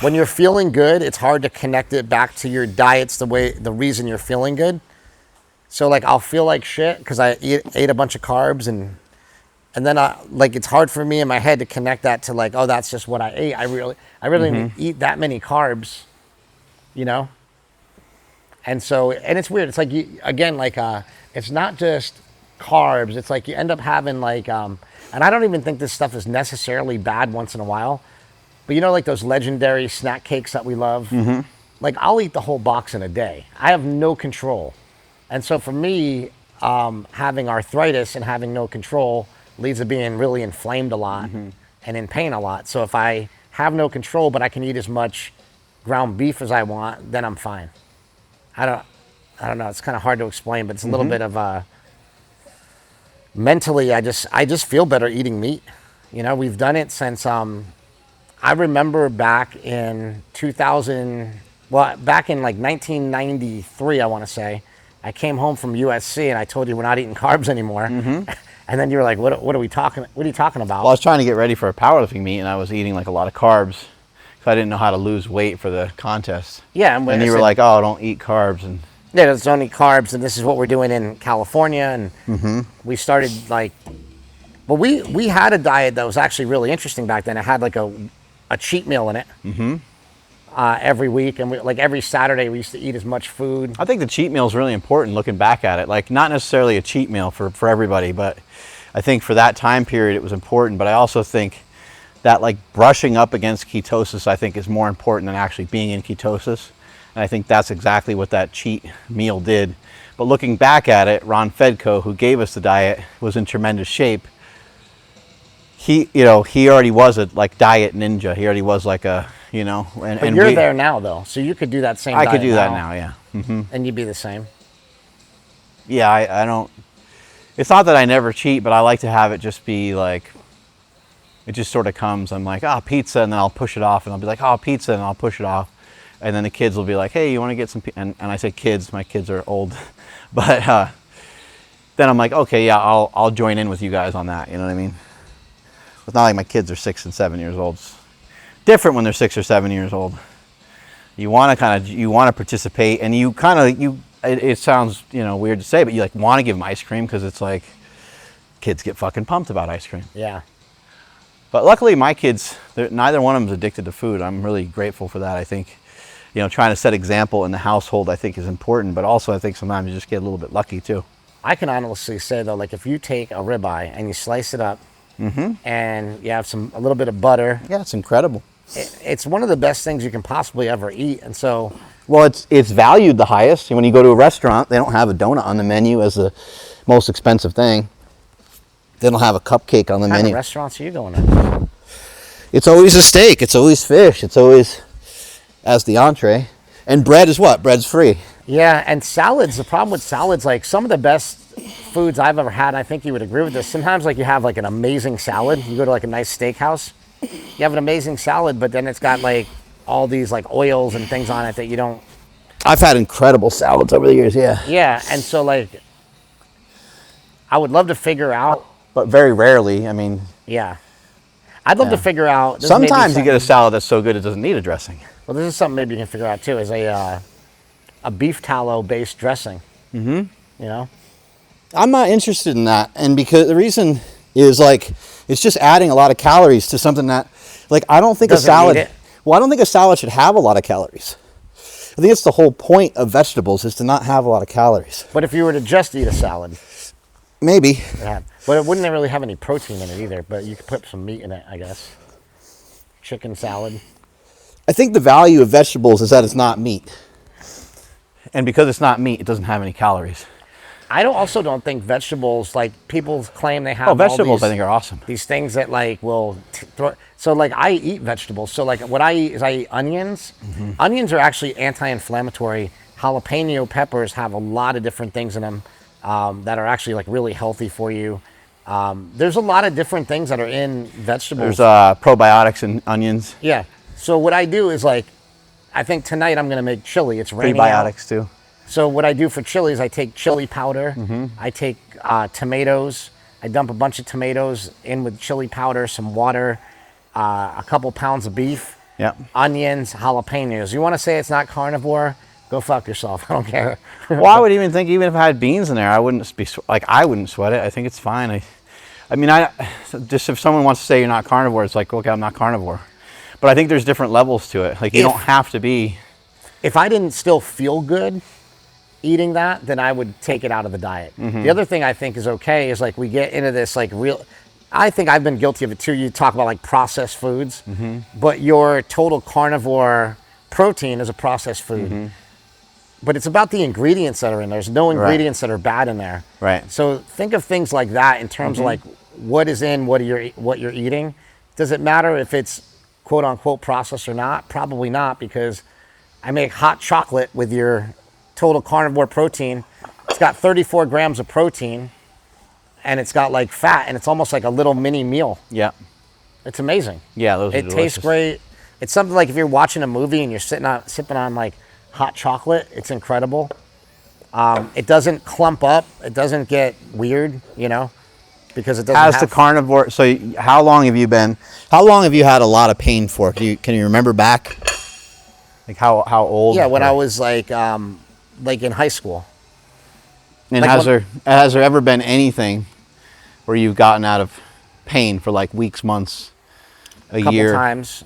when you're feeling good. It's hard to connect it back to your diets the reason you're feeling good. So like I'll feel like shit because I ate a bunch of carbs and then like it's hard for me in my head to connect that to like, oh, that's just what I ate. I really didn't eat that many carbs, you know. And so, and it's weird. It's like again, like it's not just carbs. It's like you end up having like, and I don't even think this stuff is necessarily bad once in a while, but you know, like those legendary snack cakes that we love. Like I'll eat the whole box in a day. I have no control, and so for me, having arthritis and having no control leads to being really inflamed a lot and in pain a lot. So if I have no control, but I can eat as much ground beef as I want, then I'm fine. I don't know. It's kind of hard to explain, but it's a little bit of mentally, I just feel better eating meat. You know, we've done it since, I remember back in 2000, well, back in like 1993, I want to say, I came home from USC and I told you we're not eating carbs anymore. And then you were like, what are you talking about? Well, I was trying to get ready for a powerlifting meet, and I was eating like a lot of carbs. So I didn't know how to lose weight for the contest. Yeah. And you were like, oh, don't eat carbs. And yeah, it's only carbs, and this is what we're doing in California. And we started like, well, we had a diet that was actually really interesting back then. It had like a cheat meal in it every week. And like every Saturday we used to eat as much food. I think the cheat meal is really important looking back at it. Like not necessarily a cheat meal for everybody, but I think for that time period it was important. But I also think that like brushing up against ketosis, I think is more important than actually being in ketosis. And I think that's exactly what that cheat meal did. But looking back at it, Ron Fedko, who gave us the diet, was in tremendous shape. He already was a like diet ninja. He already was like a, you know. But you're there now though, so you could do that same diet I could do that now, yeah. And you'd be the same. Yeah, I don't, it's not that I never cheat, but I like to have it just be like, it just sort of comes. I'm like, pizza, and then I'll push it off, and I'll be like, pizza, and I'll push it off. And then the kids will be like, hey, you want to get some and I say kids, my kids are old. But then I'm like, okay, yeah, I'll join in with you guys on that, you know what I mean? It's not like my kids are 6 and 7 years old. It's different when they're 6 or 7 years old. You want to participate, and it sounds, you know, weird to say, but you like want to give them ice cream because it's like kids get fucking pumped about ice cream. Yeah. But luckily my kids, neither one of them is addicted to food. I'm really grateful for that. I think, you know, trying to set example in the household I think is important, but also I think sometimes you just get a little bit lucky too. I can honestly say though, like if you take a ribeye and you slice it up and you have a little bit of butter. Yeah, it's incredible. It's one of the best things you can possibly ever eat. And so, well, it's valued the highest. When you go to a restaurant, they don't have a donut on the menu as the most expensive thing. They don't have a cupcake on the menu. What kind of restaurants are you going to? It's always a steak. It's always fish. It's always as the entree. And bread is what? Bread's free. Yeah, and salads. The problem with salads, like some of the best foods I've ever had, I think you would agree with this. Sometimes like you have like an amazing salad. You go to like a nice steakhouse. You have an amazing salad, but then it's got like all these like oils and things on it that you don't. I've had incredible salads over the years, yeah. Yeah, and so like I would love to figure out. But very rarely, I mean. Yeah. I'd love to figure out. Sometimes you get a salad that's so good it doesn't need a dressing. Well, this is something maybe you can figure out too, is a beef tallow based dressing. You know? I'm not interested in that. And because the reason is like, it's just adding a lot of calories to something that, like, I don't think Doesn't need it. I don't think a salad should have a lot of calories. I think it's the whole point of vegetables is to not have a lot of calories. But if you were to just eat a salad. Maybe. But it wouldn't really have any protein in it either, but you could put some meat in it, I guess. Chicken salad. I think the value of vegetables is that it's not meat. And because it's not meat, it doesn't have any calories. I also don't think vegetables, like people claim they have. Oh, vegetables I think are awesome. These things that like will so like I eat vegetables. So like what I eat is I eat onions. Onions are actually anti-inflammatory. Jalapeno peppers have a lot of different things in them that are actually like really healthy for you. There's a lot of different things that are in vegetables. There's probiotics in onions. Yeah. So what I do is like, I think tonight I'm going to make chili. It's raining out. Prebiotics too. So what I do for chili is I take chili powder. I take tomatoes. I dump a bunch of tomatoes in with chili powder, some water, a couple pounds of beef, onions, jalapenos. You want to say it's not carnivore? Go fuck yourself. I don't care. Well, I would even think even if I had beans in there, I wouldn't be I wouldn't sweat it. I think it's fine. I mean, just if someone wants to say you're not carnivore, it's like, okay, I'm not carnivore. But I think there's different levels to it. Like you don't have to be. If I didn't still feel good eating that, then I would take it out of the diet. The other thing I think is okay is like we get into this like real. I think I've been guilty of it too. You talk about like processed foods, but your total carnivore protein is a processed food. But it's about the ingredients that are in there. There's no ingredients that are bad in there. Right. So think of things like that in terms of like what is in what you're eating. Does it matter if it's quote unquote processed or not? Probably not, because I make hot chocolate with your total carnivore protein. It's got 34 grams of protein and it's got like fat and it's almost like a little mini meal. Yeah. It's amazing. Yeah, those are delicious. It tastes great. It's something like if you're watching a movie and you're sipping on like hot chocolate, it's incredible. It doesn't clump up. It doesn't get weird, you know, because it doesn't have the carnivore. So how long have you had a lot of pain for? Can you remember back? Like how old? Yeah, when I was like in high school. And like has there ever been anything where you've gotten out of pain for like weeks, months, a year? A couple times.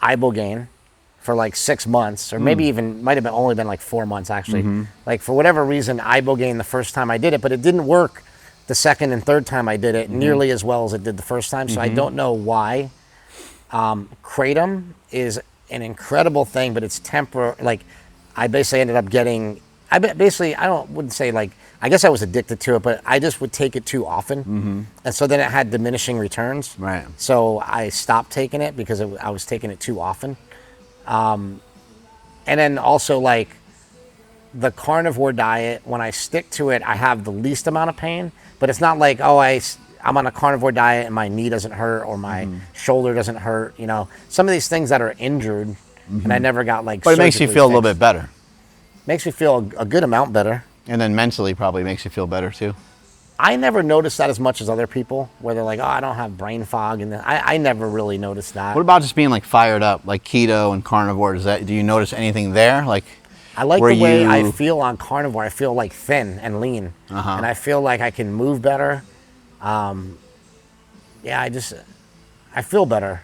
Ibogaine for like 6 months, or maybe even might have only been like 4 months actually. Like for whatever reason, Ibogaine the first time I did it, but it didn't work the second and third time I did it nearly as well as it did the first time. So I don't know why. Kratom is an incredible thing, but it's temporary. Like I basically ended up getting, I wouldn't say like, I guess I was addicted to it, but I just would take it too often. And so then it had diminishing returns. Right. So I stopped taking it because I was taking it too often. And then also like the carnivore diet, when I stick to it, I have the least amount of pain, but it's not like, oh, I'm on a carnivore diet and my knee doesn't hurt or my shoulder doesn't hurt. You know, some of these things that are injured and I never got like, but it makes you feel a little bit better. Makes me feel a good amount better. And then mentally probably makes you feel better too. I never noticed that as much as other people, where they're like, oh, I don't have brain fog. And I never really noticed that. What about just being like fired up, like keto and carnivore? Do you notice anything there? Like, I like the way I feel on carnivore. I feel like thin and lean. And I feel like I can move better. Yeah, I feel better.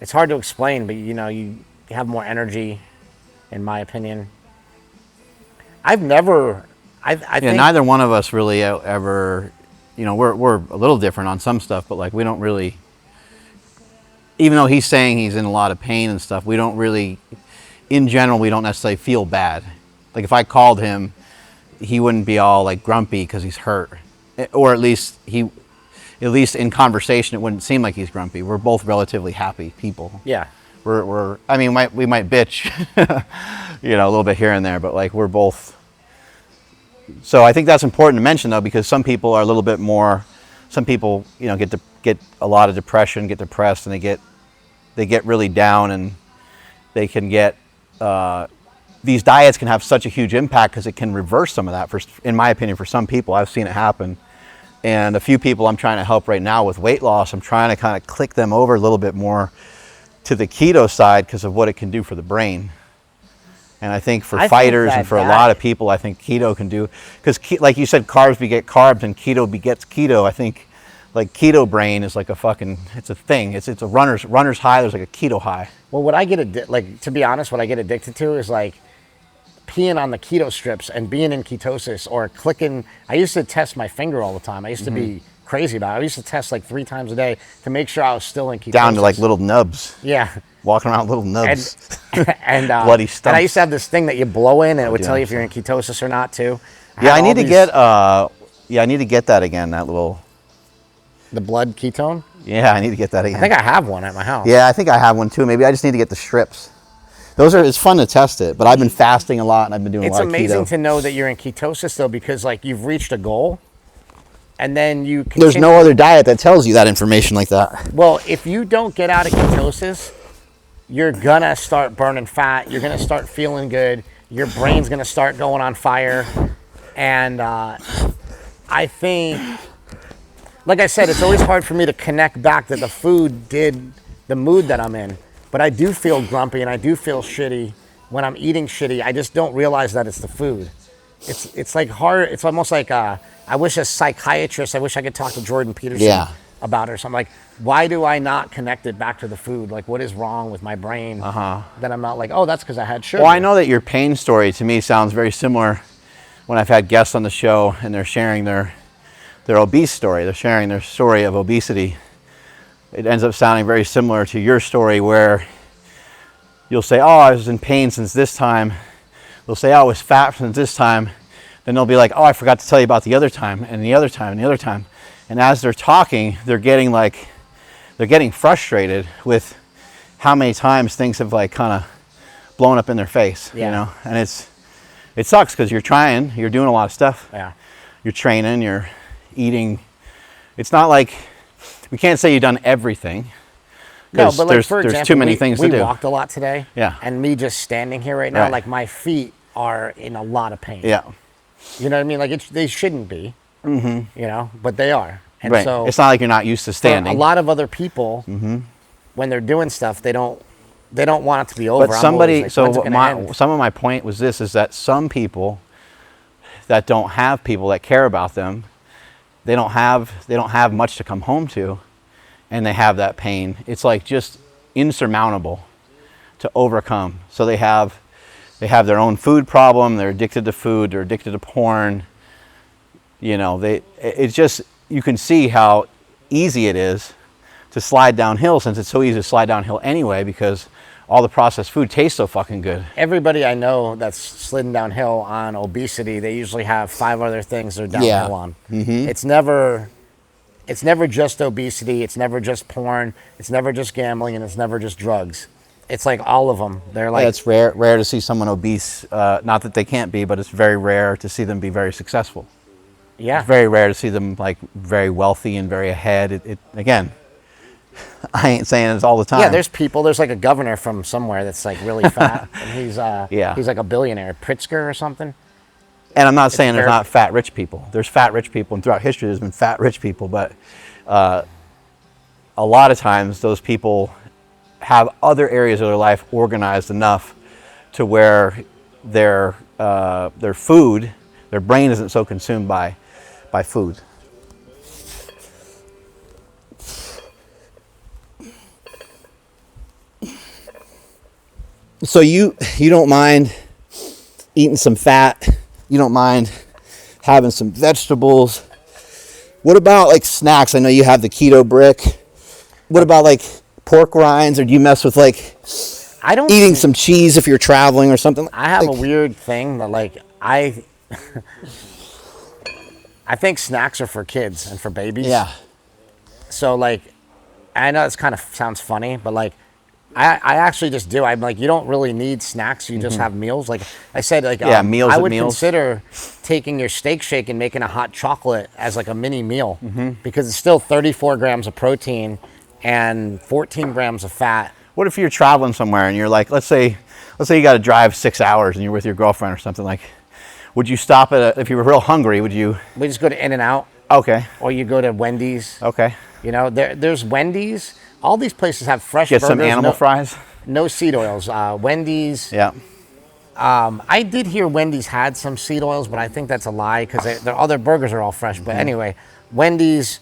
It's hard to explain, but you know, you have more energy, in my opinion. I think neither one of us really ever, you know, we're a little different on some stuff, but like we don't really, even though he's saying he's in a lot of pain and stuff, we don't really, in general, we don't necessarily feel bad. Like if I called him, he wouldn't be all like grumpy because he's hurt, or at least in conversation, it wouldn't seem like he's grumpy. We're both relatively happy people. Yeah. I mean, we might bitch, you know, a little bit here and there, but like we're both. So I think that's important to mention though, because some people are a little bit more. Some people, you know, get a lot of depression, get depressed, and they get really down, and they can get. These diets can have such a huge impact because it can reverse some of that. In my opinion, for some people, I've seen it happen. And a few people I'm trying to help right now with weight loss, I'm trying to kind of click them over a little bit more to the keto side because of what it can do for the brain. And I think for fighters and for a lot of people, I think keto can do, because like you said, carbs beget carbs and keto begets keto. I think like keto brain is like it's a thing. It's a runner's high. There's like a keto high. Well, what I get to be honest, what I get addicted to is like peeing on the keto strips and being in ketosis or clicking. I used to test my finger all the time. I used to be crazy about it. I used to test like 3 times a day to make sure I was still in ketosis. Down to like little nubs. Yeah. Walking around with little nubs. And bloody stumps. And I used to have this thing that you blow in and it would tell you if you're in ketosis or not too. I need to get that again, that little. The blood ketone? Yeah, I need to get that again. I think I have one at my house. Yeah, I think I have one too. Maybe I just need to get the strips. It's fun to test it, but I've been fasting a lot and I've been doing a lot of keto. It's amazing to know that you're in ketosis though, because like you've reached a goal and then you There's no other diet that tells you that information like that. Well, if you don't get out of ketosis, you're gonna start burning fat. You're gonna start feeling good. Your brain's gonna start going on fire. And I think, like I said, it's always hard for me to connect back that the food did the mood that I'm in. But I do feel grumpy and I do feel shitty when I'm eating shitty. I just don't realize that it's the food. It's like hard. It's almost like I wish a psychiatrist. I wish I could talk to Jordan Peterson about it or something. Like, why do I not connect it back to the food? Like, what is wrong with my brain that I'm not like, oh, that's because I had sugar. Well, I know that your pain story to me sounds very similar when I've had guests on the show and they're sharing their obese story. They're sharing their story of obesity. It ends up sounding very similar to your story where you'll say, oh, I was in pain since this time. They'll say, oh, I was fat since this time. Then they'll be like, oh, I forgot to tell you about the other time and the other time and the other time. And as they're talking, they're getting frustrated with how many times things have like kind of blown up in their face, you know? And it sucks because you're doing a lot of stuff. Yeah. You're training, you're eating. It's not like, we can't say you've done everything. No, but like, for example, there's too many things to do. We walked a lot today. Yeah. And me just standing here right now, like my feet are in a lot of pain. Yeah. You know what I mean? Like they shouldn't be, you know, but they are. And so it's not like you're not used to standing. A lot of other people, when they're doing stuff, they don't want it to be over. But somebody, some of my point was this, is that some people that don't have people that care about them, they don't have much to come home to, and they have that pain. It's like just insurmountable to overcome. So they have their own food problem. They're addicted to food. They're addicted to porn. You know, it's just, you can see how easy it is to slide downhill, since it's so easy to slide downhill anyway, because all the processed food tastes so fucking good. Everybody I know that's slidden downhill on obesity, they usually have 5 other things they're downhill on. It's never just obesity. It's never just porn. It's never just gambling, and it's never just drugs. It's like all of them. They're like, it's rare to see someone obese. Not that they can't be, but it's very rare to see them be very successful. Yeah, it's very rare to see them like very wealthy and very ahead. Again, I ain't saying it's all the time. Yeah, there's like a governor from somewhere that's like really fat, and he's like a billionaire, Pritzker or something. And I'm not saying there's not fat rich people. There's fat rich people, and throughout history there's been fat rich people, but a lot of times those people have other areas of their life organized enough to where their food, their brain isn't so consumed by food. So you don't mind eating some fat. You don't mind having some vegetables. What about like snacks? I know you have the keto brick. What about like pork rinds, or do you mess with like eating some cheese if you're traveling or something? I have a weird thing that like I think snacks are for kids and for babies. Yeah. So like, I know this kind of sounds funny, but like, I actually just do. I'm like, you don't really need snacks. You just have meals. Like I said, like meals. I would consider taking your steak shake and making a hot chocolate as like a mini meal, because it's still 34 grams of protein and 14 grams of fat. What if you're traveling somewhere and you're like, let's say you got to drive 6 hours and you're with your girlfriend or something, like, would you stop if you were real hungry? Would you? We just go to In-N-Out. Okay. Or you go to Wendy's. Okay. You know, there's Wendy's. All these places have fresh burgers. Get some animal fries. No seed oils. Wendy's. Yeah. I did hear Wendy's had some seed oils, but I think that's a lie, because their other burgers are all fresh. But anyway, Wendy's,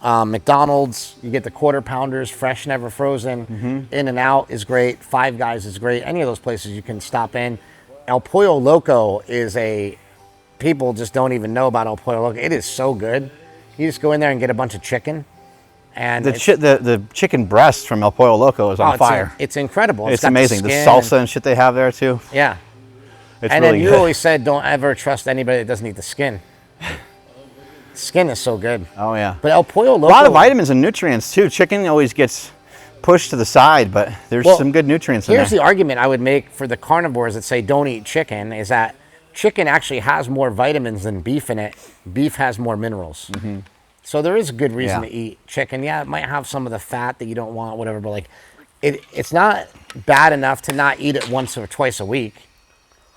McDonald's, you get the quarter pounders, fresh, never frozen. In-N-Out is great. Five Guys is great. Any of those places you can stop in. El Pollo Loco people just don't even know about El Pollo Loco. It is so good. You just go in there and get a bunch of chicken. And the chicken breast from El Pollo Loco is on fire. It's incredible. It's amazing. The salsa and shit they have there too. Yeah. It's and really then you good. always said don't ever trust anybody that doesn't eat the skin. Skin is so good. Oh yeah. But El Pollo Loco, a lot of vitamins and nutrients too. Chicken always gets pushed to the side, but there's some good nutrients in there. Here's the argument I would make for the carnivores that say don't eat chicken, is that chicken actually has more vitamins than beef in it. Beef has more minerals. So there is a good reason to eat chicken. Yeah, it might have some of the fat that you don't want, whatever, but like it's not bad enough to not eat it once or twice a week,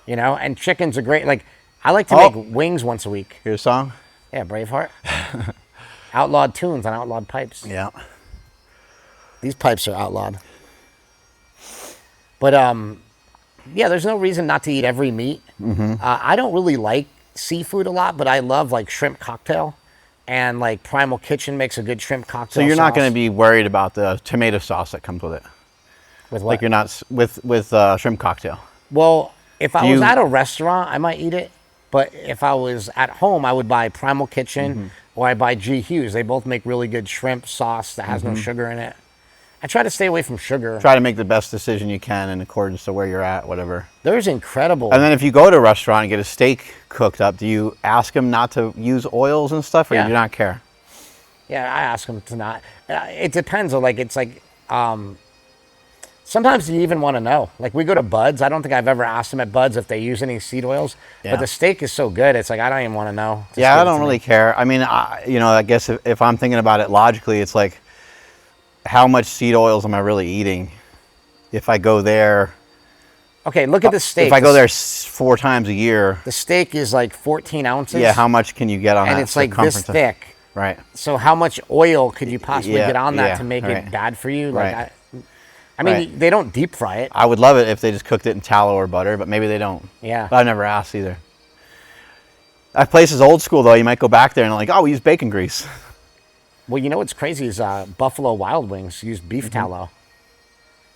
you know? And chicken's a great, like, I like to make wings once a week. Here's a song? Yeah, Braveheart. Outlawed tunes on outlawed pipes. Yeah. These pipes are outlawed. But, yeah, there's no reason not to eat every meat. I don't really like seafood a lot, but I love, like, shrimp cocktail. And, like, Primal Kitchen makes a good shrimp cocktail So you're not sauce. going to be worried about the tomato sauce that comes with it? With what? Like you're not with shrimp cocktail? Well, if I was at a restaurant, I might eat it. But if I was at home, I would buy Primal Kitchen or I buy G. Hughes. They both make really good shrimp sauce that has no sugar in it. I try to stay away from sugar. Try to make the best decision you can in accordance to where you're at, whatever. There's incredible. And then if you go to a restaurant and get a steak cooked up, do you ask them not to use oils and stuff, or do you not care? Yeah, I ask them to not. It depends. Like, it's like, sometimes you even want to know. Like, we go to Bud's. I don't think I've ever asked them at Bud's if they use any seed oils. But the steak is so good. It's like, I don't even want to know. Just I don't really care. I mean, I guess if I'm thinking about it logically, it's like, how much seed oils am I really eating if I go there? Okay, look at the steak. If I go there 4 times a year. The steak is like 14 ounces. Yeah, how much can you get on that? And it's like this thick. Right. So how much oil could you possibly get on that to make it bad for you? Like, I mean, they don't deep fry it. I would love it if they just cooked it in tallow or butter, but maybe they don't. Yeah. But I've never asked either. That place is old school, though. You might go back there and like, oh, we use bacon grease. Well, you know what's crazy is Buffalo Wild Wings use beef tallow.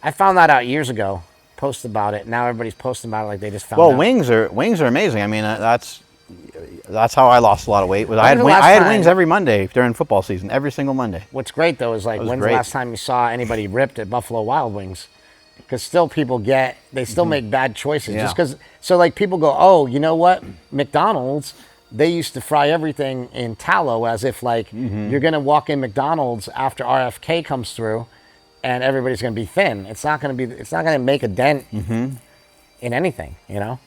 I found that out years ago. Posted about it. Now everybody's posting about it like they just found out. Well, wings are amazing. I mean, that's how I lost a lot of weight. I had wings every Monday during football season, every single Monday. What's great though is like, when's the last time you saw anybody ripped at Buffalo Wild Wings? Because still people still make bad choices. Yeah. Just because, so like people go, oh, you know what? McDonald's, they used to fry everything in tallow as if like you're going to walk in McDonald's after RFK comes through and everybody's going to be thin. It's not going to make a dent in anything, you know?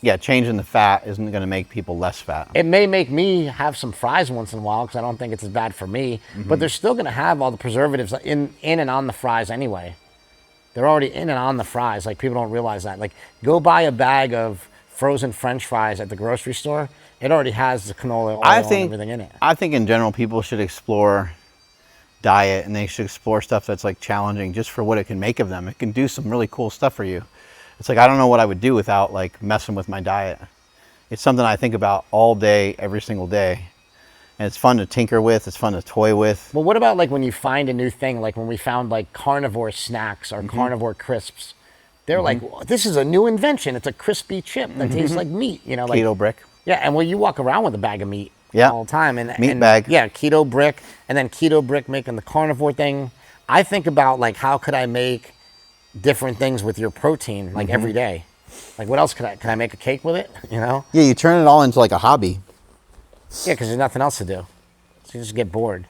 Yeah, changing the fat isn't going to make people less fat. It may make me have some fries once in a while because I don't think it's as bad for me, but they're still going to have all the preservatives in and on the fries anyway. They're already in and on the fries. Like, people don't realize that. Like, go buy a bag of frozen French fries at the grocery store. It already has the canola oil and everything in it. I think in general people should explore diet, and they should explore stuff that's like challenging just for what it can make of them. It can do some really cool stuff for you. It's like, I don't know what I would do without like messing with my diet. It's something I think about all day, every single day. And it's fun to tinker with, it's fun to toy with. Well, what about like when you find a new thing, like when we found like carnivore snacks or carnivore crisps? They're like, well, this is a new invention. It's a crispy chip that tastes like meat, you know, like Keto brick. Yeah, and well, you walk around with a bag of meat all the time. And meat bag. Yeah, keto brick, and then keto brick making the carnivore thing. I think about like, how could I make different things with your protein like every day? Like, what else can I make a cake with it, you know? Yeah, you turn it all into like a hobby. Yeah, because there's nothing else to do. So you just get bored.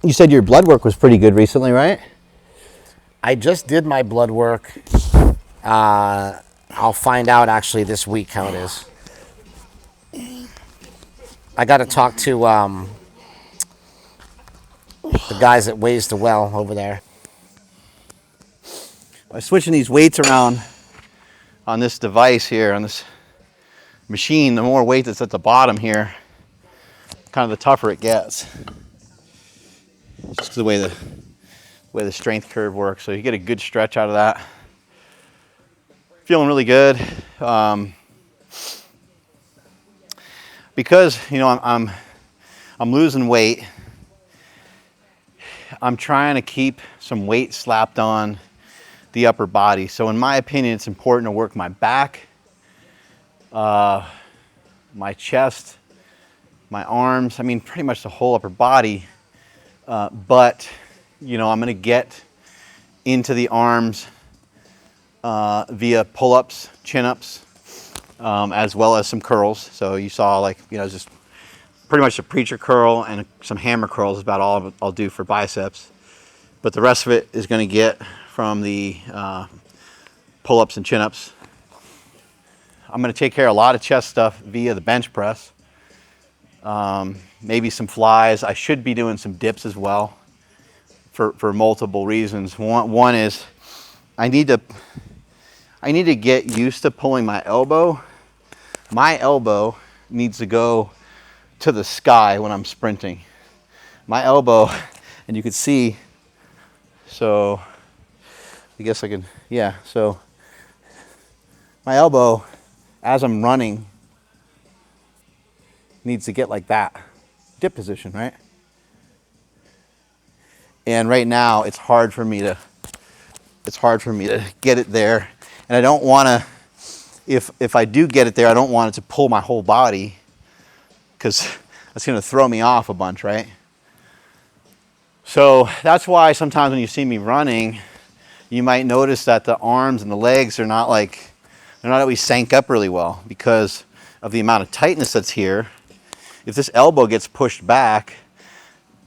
You said your blood work was pretty good recently, right? I just did my blood work. I'll find out actually this week how it is. I got to talk to the guys at Weighs the Well over there. By switching these weights around on this device here, on this machine, the more weight that's at the bottom here, kind of the tougher it gets. Just the way the strength curve works. So you get a good stretch out of that. Feeling really good. Because, you know, I'm losing weight. I'm trying to keep some weight slapped on the upper body. So in my opinion, it's important to work my back, my chest, my arms, I mean pretty much the whole upper body. But, you know, I'm going to get into the arms via pull-ups, chin-ups, as well as some curls. So you saw, like, you know, just pretty much a preacher curl and some hammer curls is about all I'll do for biceps. But the rest of it is going to get from the pull-ups and chin-ups. I'm going to take care of a lot of chest stuff via the bench press. Maybe some flies. I should be doing some dips as well for multiple reasons. One is I need to get used to pulling my elbow. My elbow needs to go to the sky when I'm sprinting. My elbow, and you can see, so I guess I can, yeah, so my elbow as I'm running needs to get like that, dip position, right? And right now it's hard for me to get it there. And I don't want to, if I do get it there, I don't want it to pull my whole body, because that's going to throw me off a bunch, right? So that's why sometimes when you see me running, you might notice that the arms and the legs are not always sank up really well because of the amount of tightness that's here. If this elbow gets pushed back,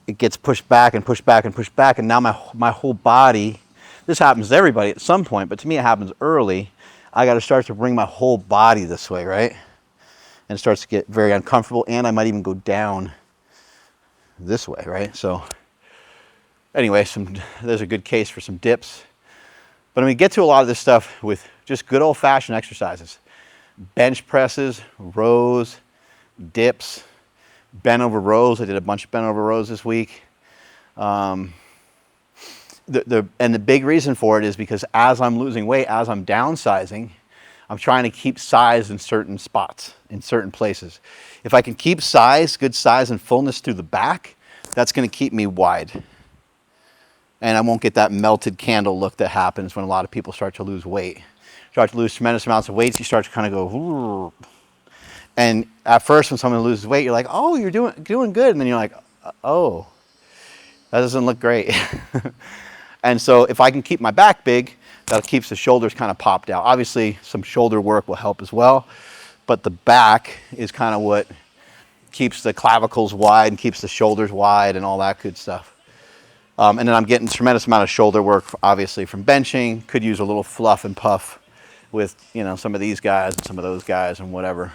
it gets pushed back and pushed back and pushed back, and now my whole body, this happens to everybody at some point, but to me it happens early. I got to start to bring my whole body this way, right? And it starts to get very uncomfortable, and I might even go down this way, right? So anyway, there's a good case for some dips. But I'm going to get to a lot of this stuff with just good old-fashioned exercises. Bench presses, rows, dips, bent over rows. I did a bunch of bent over rows this week. And the big reason for it is because as I'm losing weight, as I'm downsizing, I'm trying to keep size in certain spots, in certain places. If I can keep size, good size and fullness through the back, that's going to keep me wide. And I won't get that melted candle look that happens when a lot of people start to lose weight. Start to lose tremendous amounts of weight, so you start to kind of go, ooh. And at first when someone loses weight, you're like, oh, you're doing good. And then you're like, oh, that doesn't look great. And so if I can keep my back big, that keeps the shoulders kind of popped out. Obviously, some shoulder work will help as well. But the back is kind of what keeps the clavicles wide and keeps the shoulders wide and all that good stuff. And then I'm getting a tremendous amount of shoulder work, obviously, from benching. Could use a little fluff and puff with, some of these guys and some of those guys and whatever.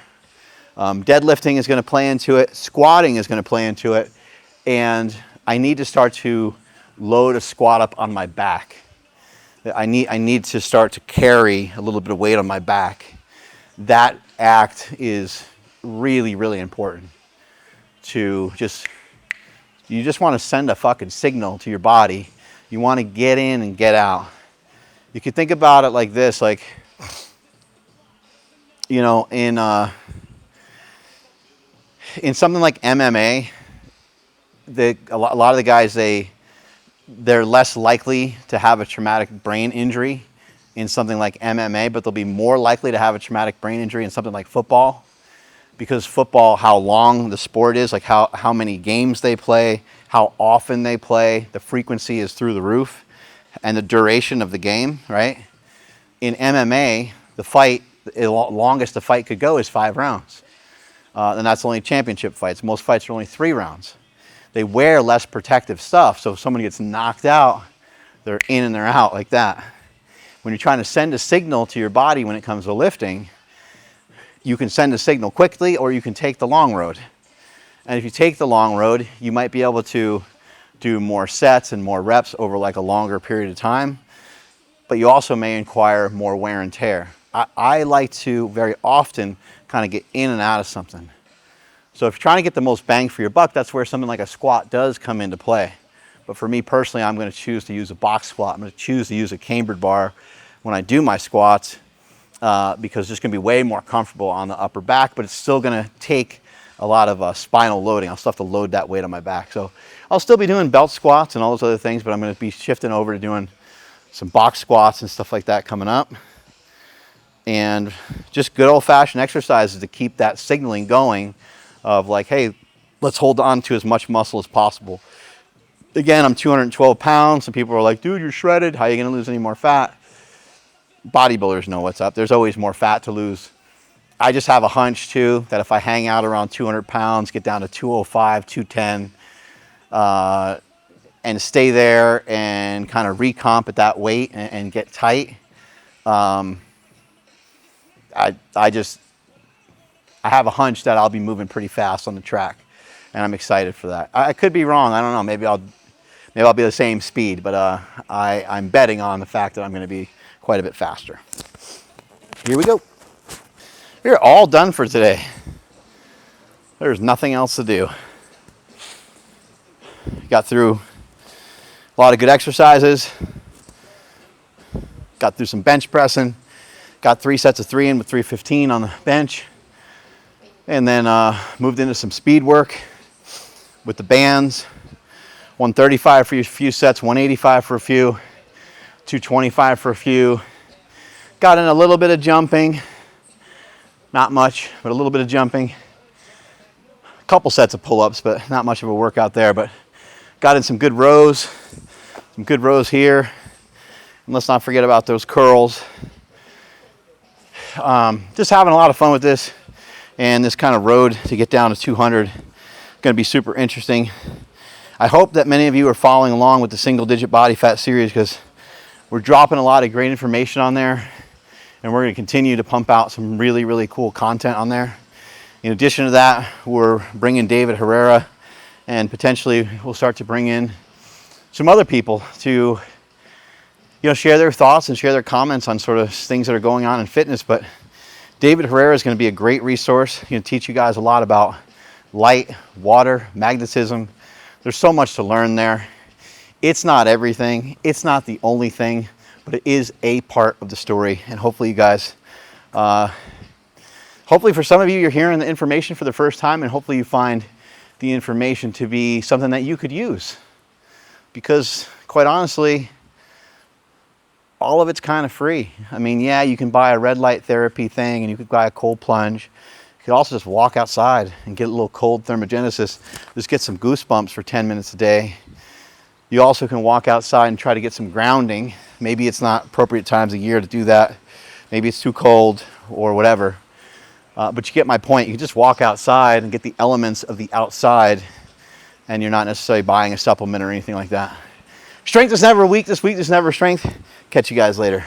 Deadlifting is going to play into it. Squatting is going to play into it. And I need to start to load a squat up on my back. I need to start to carry a little bit of weight on my back. That act is really, really important to you just want to send a fucking signal to your body. You want to get in and get out. You can think about it like this, like, in something like MMA, a lot of the guys, they're less likely to have a traumatic brain injury in something like MMA, but they'll be more likely to have a traumatic brain injury in something like football. Because football, how long the sport is, like how many games they play, how often they play, the frequency is through the roof, and the duration of the game, right? In MMA, the longest the fight could go is 5 rounds. And that's only championship fights. Most fights are only 3 rounds. They wear less protective stuff, so if someone gets knocked out, they're in and they're out like that. When you're trying to send a signal to your body when it comes to lifting, you can send a signal quickly or you can take the long road. And if you take the long road, you might be able to do more sets and more reps over like a longer period of time, but you also may require more wear and tear. I like to very often kind of get in and out of something. So if you're trying to get the most bang for your buck, that's where something like a squat does come into play. But for me personally, I'm going to choose to use a box squat. I'm going to choose to use a cambered bar when I do my squats because it's just going to be way more comfortable on the upper back, but it's still going to take a lot of spinal loading. I'll still have to load that weight on my back. So I'll still be doing belt squats and all those other things, but I'm going to be shifting over to doing some box squats and stuff like that coming up. And just good old-fashioned exercises to keep that signaling going of like, hey, let's hold on to as much muscle as possible. Again, I'm 212 pounds. Some people are like, dude, you're shredded. How are you going to lose any more fat? Bodybuilders know what's up. There's always more fat to lose. I just have a hunch, too, that if I hang out around 200 pounds, get down to 205, 210, and stay there and kind of recomp at that weight and get tight, I just I have a hunch that I'll be moving pretty fast on the track, and I'm excited for that. I could be wrong. I don't know. Maybe I'll be the same speed, but I'm betting on the fact that I'm going to be quite a bit faster. Here we go. We're all done for today. There's nothing else to do. Got through a lot of good exercises. Got through some bench pressing. Got 3 sets of 3 in with 315 on the bench. And then moved into some speed work with the bands. 135 for a few sets, 185 for a few, 225 for a few. Got in a little bit of jumping. Not much, but a little bit of jumping. A couple sets of pull-ups, but not much of a workout there. But got in some good rows here. And let's not forget about those curls. Just having a lot of fun with this, and this kind of road to get down to 200 going to be super interesting. I hope that many of you are following along with the single digit body fat series, because we're dropping a lot of great information on there, and we're going to continue to pump out some really, really cool content on there. In addition to that, we're bringing David Herrera, and potentially we'll start to bring in some other people to share their thoughts and share their comments on sort of things that are going on in fitness. But David Herrera is going to be a great resource. He's going to teach you guys a lot about light, water, magnetism. There's so much to learn there. It's not everything. It's not the only thing, but it is a part of the story. And hopefully you guys, hopefully for some of you, you're hearing the information for the first time, and hopefully you find the information to be something that you could use. Because quite honestly, all of it's kind of free. I mean, yeah, you can buy a red light therapy thing, and you could buy a cold plunge. You could also just walk outside and get a little cold thermogenesis. Just get some goosebumps for 10 minutes a day. You also can walk outside and try to get some grounding. Maybe it's not appropriate times of year to do that. Maybe it's too cold or whatever. But you get my point. You can just walk outside and get the elements of the outside, and you're not necessarily buying a supplement or anything like that. Strength is never weak. This weakness is never strength. Catch you guys later.